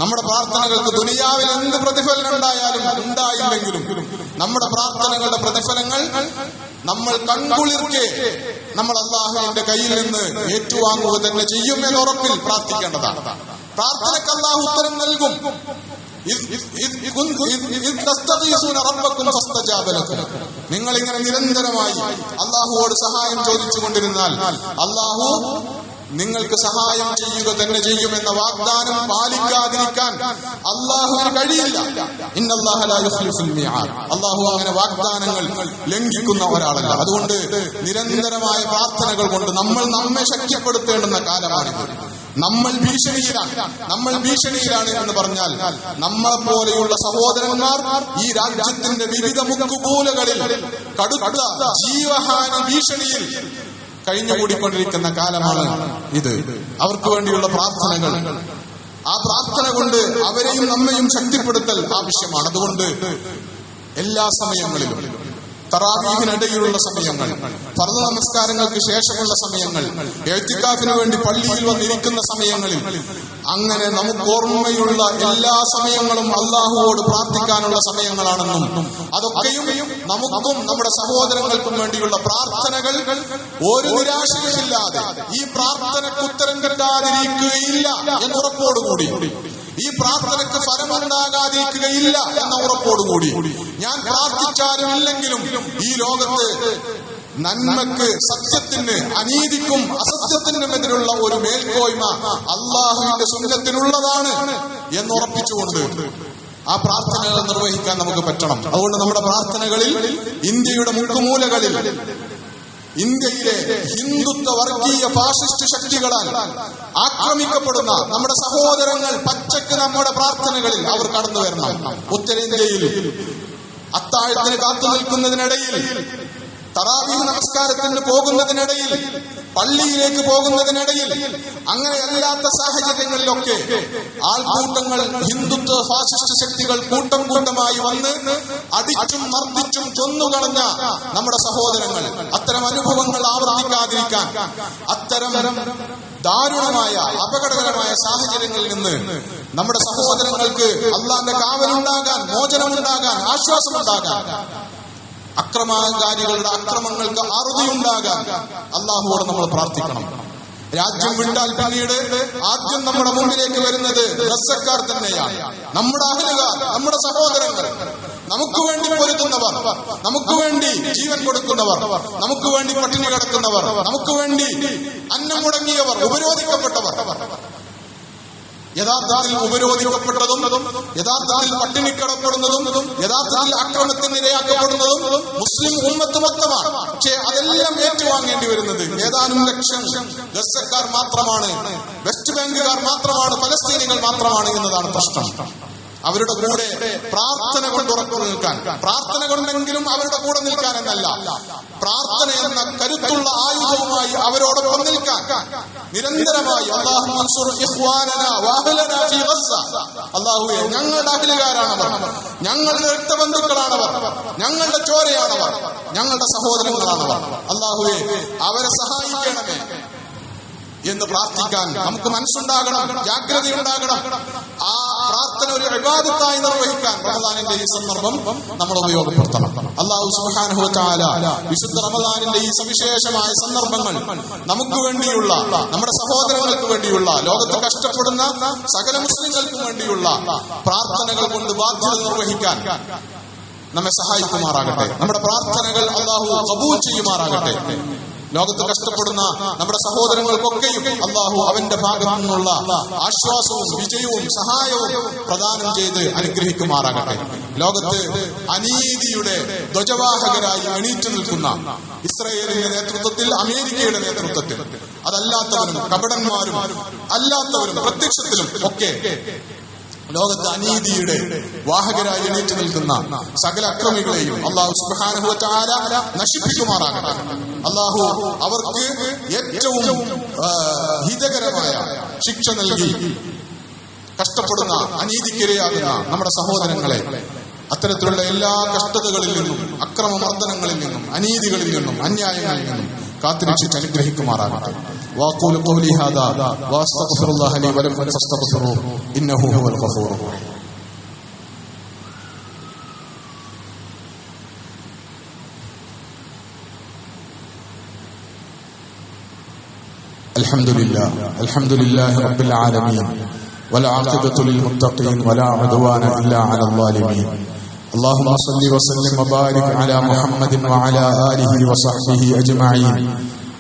നമ്മുടെ പ്രാർത്ഥനകൾക്ക് ദുനിയാവിൽ എന്ത് പ്രതിഫലനം ഉണ്ടായാലും ഉണ്ടായില്ലെങ്കിലും നമ്മുടെ പ്രാർത്ഥനകളുടെ പ്രതിഫലങ്ങൾ നമ്മൾ കൺകുളിർക്കെ നമ്മൾ അള്ളാഹുവിന്റെ കയ്യിൽ നിന്ന് ഏറ്റുവാങ്ങുക തന്നെ ചെയ്യും എന്ന ഉറപ്പിൽ പ്രാർത്ഥിക്കേണ്ടതാണ്. പ്രാർത്ഥനയ്ക്ക് അള്ളാഹു ഉത്തരം നൽകും. നിങ്ങൾ ഇങ്ങനെ നിരന്തരമായി അള്ളാഹുവോട് സഹായം ചോദിച്ചു കൊണ്ടിരുന്നാൽ അള്ളാഹു നിങ്ങൾക്ക് സഹായം ചെയ്യുക തന്നെ ചെയ്യുമെന്ന വാഗ്ദാനം പാലിക്കാതിരിക്കാൻ അല്ലാഹുവിന് കഴിയില്ല. ഇന്നല്ലാഹ ലാ യുഖ്ലിഫുൽ മിആദ്. അല്ലാഹു അങ്ങനെ വാഗ്ദാനങ്ങൾ ലംഘിക്കുന്ന ഒരാളല്ല. അതുകൊണ്ട് നിരന്തരമായ പ്രാർത്ഥനകൾ കൊണ്ട് നമ്മൾ നമ്മെ ശക്തിപ്പെടുത്തേണ്ടുന്ന കാലമാണിത്. നമ്മൾ ഭീഷണിയിലാണ് എന്ന് പറഞ്ഞാൽ നമ്മളെ പോലെയുള്ള സഹോദരന്മാർ ഈ രാജ്യത്തിന്റെ വിവിധ മുക്കുമൂലകളിൽ കടുത്ത ജീവഹാനി ഭീഷണിയിൽ കഴിഞ്ഞുകൂടിക്കൊണ്ടിരിക്കുന്ന കാലമാണ് ഇത്. അവർക്ക് വേണ്ടിയുള്ള പ്രാർത്ഥനകൾ, ആ പ്രാർത്ഥന കൊണ്ട് അവരെയും നമ്മയും ശക്തിപ്പെടുത്തൽ ആവശ്യമാണ്. അതുകൊണ്ട് എല്ലാ സമയങ്ങളിലും, തറാവീഹിനിടയിലുള്ള സമയങ്ങൾ, ഫർദ് നമസ്കാരങ്ങൾക്ക് ശേഷമുള്ള സമയങ്ങൾ, ഇഅ്തികാഫിന് വേണ്ടി പള്ളിയിൽ വന്നിരിക്കുന്ന സമയങ്ങളിൽ, അങ്ങനെ നമുക്ക് ഓർമ്മയുള്ള എല്ലാ സമയങ്ങളും അല്ലാഹുവോട് പ്രാർത്ഥിക്കാനുള്ള സമയങ്ങളാണെന്നും അതൊക്കെയും നമുക്കും നമ്മുടെ സഹോദരങ്ങൾക്കും വേണ്ടിയുള്ള പ്രാർത്ഥനകൾ ഒരു നിരാശയുമില്ലാതെ ഈ പ്രാർത്ഥനയ്ക്ക് ഉത്തരം കിട്ടാതിരിക്കുകയില്ല എന്ന ഉറപ്പോടുകൂടി, ഈ പ്രാർത്ഥനയ്ക്ക് ഫലമുണ്ടാകാതിരിക്കുകയില്ല എന്ന ഉറപ്പോടുകൂടി, ഞാൻ പ്രാർത്ഥിച്ചാലും ഇല്ലെങ്കിലും ഈ ലോകത്ത് നന്മക്ക്, സത്യത്തിന്, അനീതിക്കും അസത്യത്തിനും എതിരുള്ള ഒരു മേൽക്കോയ്മ അല്ലാഹുവിന്റെ സുന്നത്തിനുള്ളതാണ് എന്നുറപ്പിച്ചുകൊണ്ട് ആ പ്രാർത്ഥനകൾ നിർവഹിക്കാൻ നമുക്ക് പറ്റണം. അതുകൊണ്ട് നമ്മുടെ പ്രാർത്ഥനകളിൽ ഇന്ത്യയുടെ മുക്കുമൂലകളിൽ ഇന്ത്യയിലെ ഹിന്ദുത്വ വർഗീയ ഫാസിസ്റ്റ് ശക്തികളാൽ ആക്രമിക്കപ്പെടുന്ന നമ്മുടെ സഹോദരങ്ങൾ പച്ചക്ക് നമ്മുടെ പ്രാർത്ഥനകളിൽ അവർ കടന്നു വരണം. ഉത്തരേന്ത്യയിൽ അത്താഴത്തിന് കാത്തു നിൽക്കുന്നതിനിടയിൽ, തറാവീഹ് നമസ്കാരത്തിന് പോകുന്നതിനിടയിൽ, പള്ളിയിലേക്ക് പോകുന്നതിനിടയിൽ, അങ്ങനെയല്ലാത്ത സാഹചര്യങ്ങളിലൊക്കെ ആൾക്കൂട്ടങ്ങൾ, ഹിന്ദുത്വ ഫാസിസ്റ്റ് ശക്തികൾ കൂട്ടം കൂട്ടമായി വന്ന് അടിച്ചും മർദ്ദിച്ചും കൊന്നുകളഞ്ഞ നമ്മുടെ സഹോദരങ്ങൾ, അത്തരം അനുഭവങ്ങൾ ആവർത്തിക്കാതിരിക്കാൻ, അത്തരം ദാരുണമായ അപകടകരമായ സാഹചര്യങ്ങളിൽ നിന്ന് നമ്മുടെ സഹോദരങ്ങൾക്ക് അല്ലാഹുവിന്റെ കാവലുണ്ടാകാൻ, മോചനമുണ്ടാകാൻ, ആശ്വാസമുണ്ടാകാൻ, അക്രമകാരികളുടെ അക്രമങ്ങൾക്ക് അറുതിയുണ്ടാകാൻ അല്ലാഹുവോട് നമ്മൾ പ്രാർത്ഥിക്കണം. രാജ്യം വിട്ടാൽ പിന്നീട് ആദ്യം നമ്മുടെ മുമ്പിലേക്ക് വരുന്നത് ഗസക്കാർ തന്നെയാണ്. നമ്മുടെ അഹലുകാർ, നമ്മുടെ സഹോദരങ്ങൾ, നമുക്ക് വേണ്ടി പൊരുതുന്നവർ, നമുക്ക് വേണ്ടി ജീവൻ കൊടുക്കുന്നവർ, നമുക്ക് വേണ്ടി പട്ടിണി കിടക്കുന്നവർ, നമുക്ക് വേണ്ടി അന്നം മുടങ്ങിയവർ, ഉപരോധിക്കപ്പെട്ടവർ, യഥാർത്ഥത്തിൽ ഉപരോധിക്കപ്പെട്ടതും യഥാർത്ഥത്തിൽ പട്ടിണിക്കിടപ്പെടുന്നതും യഥാർത്ഥത്തിൽ അക്രമത്തിന് ഇരയാക്കപ്പെടുന്നതും മുസ്ലിം ഉമ്മത്ത് മൊത്തമാണ്. പക്ഷേ അതെല്ലാം ഏറ്റുവാങ്ങേണ്ടി വരുന്നത് ഏതാനും ലക്ഷം ഗസക്കാർ മാത്രമാണ്, വെസ്റ്റ് ബാങ്കുകാർ മാത്രമാണ്, ഫലസ്തീനികൾ മാത്രമാണ് എന്നതാണ് പ്രശ്നം. അവരുടെ കൂടെ പ്രാർത്ഥന കൊണ്ട് ഉറപ്പു നിൽക്കാൻ, പ്രാർത്ഥന കൊണ്ടെങ്കിലും അവരുടെ കൂടെ നിൽക്കാൻ എന്നല്ല, പ്രാർത്ഥന എന്ന കരുത്തുള്ള ആയുധവുമായി അവരോടൊപ്പം നിൽക്കാൻ നിരന്തരമായി അല്ലാഹുവേ, ഞങ്ങളുടെ അഹലുകാരാണവർ, ഞങ്ങളുടെ രക്തബന്ധുക്കളാണവർ, ഞങ്ങളുടെ ചോരയാണവർ, ഞങ്ങളുടെ സഹോദരങ്ങളാണവർ, അല്ലാഹുവേ അവരെ സഹായിക്കണമേ എന്ന് പ്രാർത്ഥിക്കാൻ നമുക്ക് മനസ്സുണ്ടാകണം, ജാഗ്രതയുണ്ടാകണം. ആ പ്രാർത്ഥന ഒരു ഇബാദത്തായി നിർവഹിക്കാൻ റമദാനിന്റെ ഈ സന്ദർഭം നമ്മൾ ഉപയോഗപ്പെടുത്തണം. അല്ലാഹു സുബ്ഹാനഹു വ തആല വിശുദ്ധ റമദാനിന്റെ ഈ സവിശേഷമായ സന്ദർഭങ്ങൾ നമുക്ക് വേണ്ടിയുള്ള, നമ്മുടെ സഹോദരങ്ങൾക്ക് വേണ്ടിയുള്ള, ലോകത്ത് കഷ്ടപ്പെടുന്ന സകല മുസ്ലിങ്ങൾക്കും വേണ്ടിയുള്ള പ്രാർത്ഥനകൾ കൊണ്ട് ബാധ്യത നിർവഹിക്കാൻ നമ്മെ സഹായിക്കുമാറാകട്ടെ. നമ്മുടെ പ്രാർത്ഥനകൾ അല്ലാഹു ഖബൂൽ ചെയ്യുമാറാകട്ടെ. ലോകത്ത് കഷ്ടപ്പെടുന്ന നമ്മുടെ സഹോദരങ്ങൾക്കൊക്കെയും അല്ലാഹു അവന്റെ ഭാഗത്തു നിന്നുള്ള ആശ്വാസവും വിജയവും സഹായവും പ്രദാനം ചെയ്ത് അനുഗ്രഹിക്കുമാറാകട്ടെ. ലോകത്ത് അനീതിയുടെ ധ്വജവാഹകരായി എണീറ്റു നിൽക്കുന്ന ഇസ്രായേലിന്റെ നേതൃത്വത്തിൽ, അമേരിക്കയുടെ നേതൃത്വത്തിൽ, അതല്ലാത്തവരും കപടന്മാരും അല്ലാത്തവരും പ്രത്യക്ഷത്തിലും ഒക്കെ ലോകത്ത് അനീതിയുടെ വാഹകരായി എണീറ്റു നിൽക്കുന്ന സകല അക്രമികളെയും അല്ലാഹു സുബ്ഹാനഹു വ തആല നശിപ്പിക്കുമാറാകട്ടെ. അല്ലാഹു അവർക്ക് ഏറ്റവും ഹിതകരമായ ശിക്ഷ നൽകി കഷ്ടപ്പെടുന്ന, അനീതിക്കിരയാകുന്ന നമ്മുടെ സഹോദരങ്ങളെ അത്തരത്തിലുള്ള എല്ലാ കഷ്ടതകളിൽ നിന്നും, അക്രമമർദ്ദനങ്ങളിൽ നിന്നും, അനീതികളിൽ നിന്നും, അന്യായങ്ങളിൽ നിന്നും കാത്തുരക്ഷിച്ച് അനുഗ്രഹിക്കുമാറാകട്ടെ. വാഖൂലു ഖൗലി ഹാദാ വഅസ്തഗ്ഫിറുല്ലാഹ ലി വലക്കും ഫസ്തഗ്ഫിറൂഹു ഇന്നഹു ഹുവൽ ഗഫൂറുർ റഹീം. അൽഹംദുലില്ലാഹി റബ്ബിൽ ആലമീൻ والعاقبة للمتقين ولا عدوان إلا على الظالمين. اللهم صل وسلم وبارك على محمد وعلى آله وصحبه أجمعين.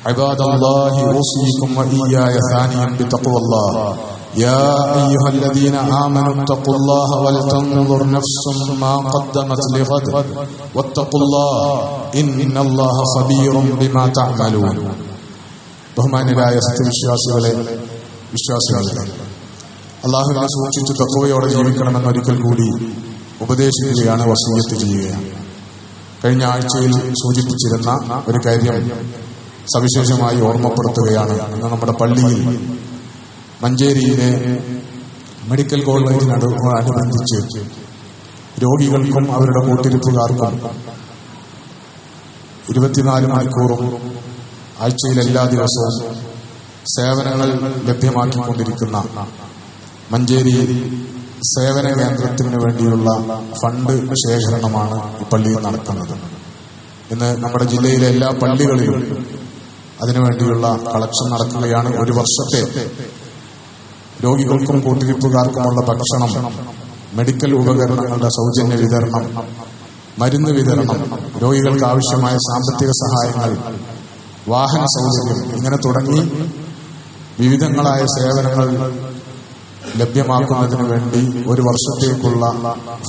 عباد الله أوصيكم وإياي ثانيا بتقوى الله يا أيها الذين آمنوا اتقوا الله ولتنظر نفس ما قدمت لغد واتقوا الله إن الله خبير بما تعملون. ബഹുമാന്യരായ സത്യവിശ്വാസികളെ, വിശ്വാസികളെ, അള്ളാഹുവിനെ സൂക്ഷിച്ച് തഖ്വയോടെ ജീവിക്കണമെന്ന് ഒരിക്കൽ കൂടി ഉപദേശിക്കുകയാണ്, വസിയ്യത്ത് ചെയ്യുകയാണ്. കഴിഞ്ഞ ആഴ്ചയിൽ സൂചിപ്പിച്ചിരുന്ന ഒരു കാര്യം സവിശേഷമായി ഓർമ്മപ്പെടുത്തുകയാണ്. ഇന്ന് നമ്മുടെ പള്ളിയിൽ മഞ്ചേരിയിലെ മെഡിക്കൽ കോളേജിനോടനുബന്ധിച്ച് രോഗികൾക്കും അവരുടെ കൂട്ടിരിപ്പുകാർക്കും 24 മണിക്കൂറും ആഴ്ചയിൽ എല്ലാ ദിവസവും സേവനങ്ങൾ ലഭ്യമാക്കിക്കൊണ്ടിരിക്കുന്ന മഞ്ചേരി സേവന കേന്ദ്രത്തിന് വേണ്ടിയുള്ള ഫണ്ട് ശേഖരണമാണ് ഈ പള്ളിയിൽ നടക്കുന്നത്. ഇന്ന് നമ്മുടെ ജില്ലയിലെ എല്ലാ പള്ളികളിലും അതിനുവേണ്ടിയുള്ള കളക്ഷൻ നടക്കുകയാണ്. ഒരു വർഷത്തെ രോഗികൾക്കും കൂട്ടിരിപ്പുകാർക്കുമുള്ള ഭക്ഷണം, മെഡിക്കൽ ഉപകരണങ്ങളുടെ സൗജന്യ വിതരണം, മരുന്ന് വിതരണം, രോഗികൾക്ക് ആവശ്യമായ സാമ്പത്തിക സഹായങ്ങൾ, വാഹന സൗകര്യം, ഇങ്ങനെ തുടങ്ങി വിവിധങ്ങളായ സേവനങ്ങൾ ലഭ്യമാക്കുന്നതിന് വേണ്ടി ഒരു വർഷത്തേക്കുള്ള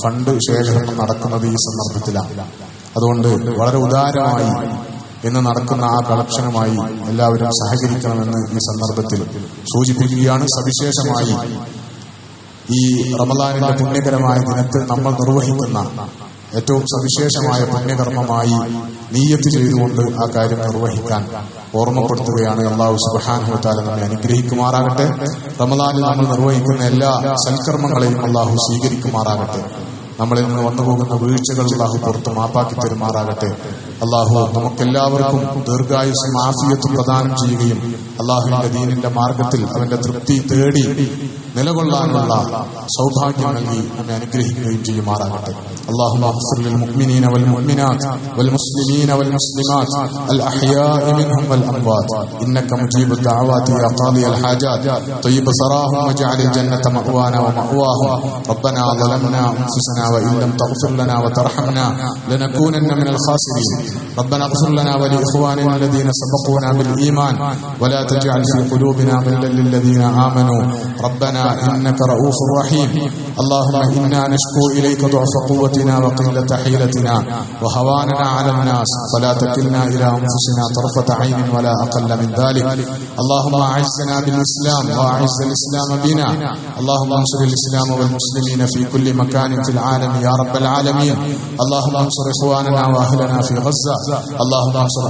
ഫണ്ട് ശേഖരണം നടക്കുന്നത് ഈ സന്ദർഭത്തിലാണ്. അതുകൊണ്ട് വളരെ ഉദാരമായി ഇന്ന് നടക്കുന്ന ആ കളക്ഷനുമായി എല്ലാവരും സഹകരിക്കണമെന്ന് ഈ സന്ദർഭത്തിൽ സൂചിപ്പിക്കുകയാണ്. സവിശേഷമായി ഈ റമദാനിന്റെ പുണ്യകരമായ ദിനത്തിൽ നമ്മൾ നിർവഹിക്കുന്ന ഏറ്റവും സവിശേഷമായ പുണ്യകർമ്മമായി നിയ്യത്ത് ചെയ്തുകൊണ്ട് ആ കാര്യം നിർവഹിക്കാൻ ഓർമ്മപ്പെടുത്തുകയാണ്. അല്ലാഹു സുബ്ഹാനഹു വ തആല നമ്മെ അനുഗ്രഹിക്കുമാറാകട്ടെ. റമദാനിൽ നമ്മൾ നിർവഹിക്കുന്ന എല്ലാ സൽക്കർമ്മങ്ങളെയും അല്ലാഹു സ്വീകരിക്കുമാറാകട്ടെ. നമ്മളിൽ നിന്ന് വന്നുപോകുന്ന വീഴ്ചകൾ അല്ലാഹു പുറത്ത് മാപ്പാക്കി തരുമാറാകട്ടെ. അല്ലാഹു നമുക്കെല്ലാവർക്കും ദീർഘായുസ്സും ആഫിയത്തും പ്രദാനം ചെയ്യുകയും അല്ലാഹുവിന്റെ ദീനിന്റെ മാർഗത്തിൽ അവന്റെ തൃപ്തി തേടി നിലകൊള്ളാനുള്ള സൗഭാഗ്യം നൽകി നമ്മെ അനുഗ്രഹിക്കുകയും ചെയ്യുമാറാകട്ടെ. اللهم اغفر للمؤمنين والمؤمنات والمسلمين والمسلمات الأحياء منهم والأموات إنك مجيب الدعوات يا قاضي الحاجات طيب ثراهم واجعل الجنة مأوانا ومأواهم ربنا ظلمنا أنفسنا وإن لم تغفر لنا وترحمنا لنكونن من الخاسرين ربنا اغفر لنا ولإخواننا الذين سبقونا بالإيمان ولا تجعل في قلوبنا غلا للذين آمنوا ربنا إنك رؤوف رحيم اللهم إنا نشكو إليك ضعف قوتنا وقلة حيلتنا وهواننا على الناس فلا تكلنا إلى أنفسنا طرفة عين ولا أقل من ذلك اللهم أعزنا بالإسلام وأعز الإسلام بنا اللهم انصر الإسلام والمسلمين في كل مكان في العالم يا رب العالمين اللهم انصر إخواننا وأهلنا في غزة اللهم انصر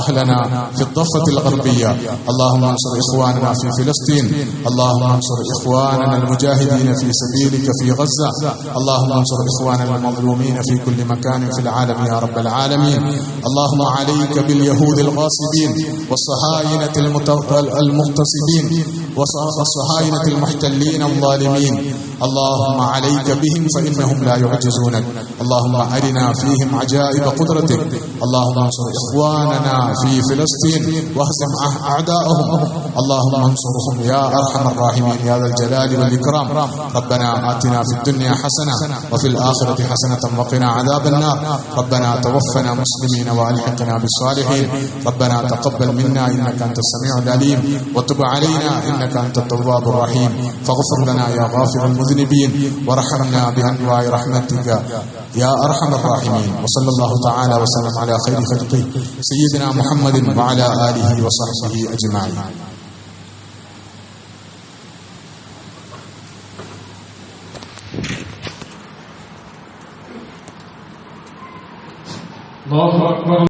أهلنا في الضفة الغربية اللهم انصر إخواننا في فلسطين اللهم انصر إخواننا المجاهدين في سبيلك في غزة اللهم انصر إخواننا المظلومين في كل مكان في العالم يا رب العالمين اللهم عليك باليهود الغاصبين والصهاينة المغتصبين والصهاينة المحتلين الظالمين اللهم عليك بهم فإنهم لا يعجزونك اللهم أرنا فيهم عجائب قدرتك اللهم انصر إخواننا في فلسطين واهزم أعداءهم اللهم انصرهم يا أرحم الراحمين يا ذا الجلال والإكرام ربنا آتنا في الدنيا حسنة وفي الآخرة حسنة وقنا عذاب النار ربنا توفنا مسلمين وألحقنا بالصالحين ربنا تقبل منا إنك أنت السميع العليم وتب علينا إنك أنت التواب الرحيم فاغفر لنا يا غافر المذنبين وارحمنا بأنواع رحمتك يا أرحم الراحمين وصلى الله تعالى وسلم على خير خلقه سيدنا محمد وعلى آله وصحبه أجمعين. الله أكبر.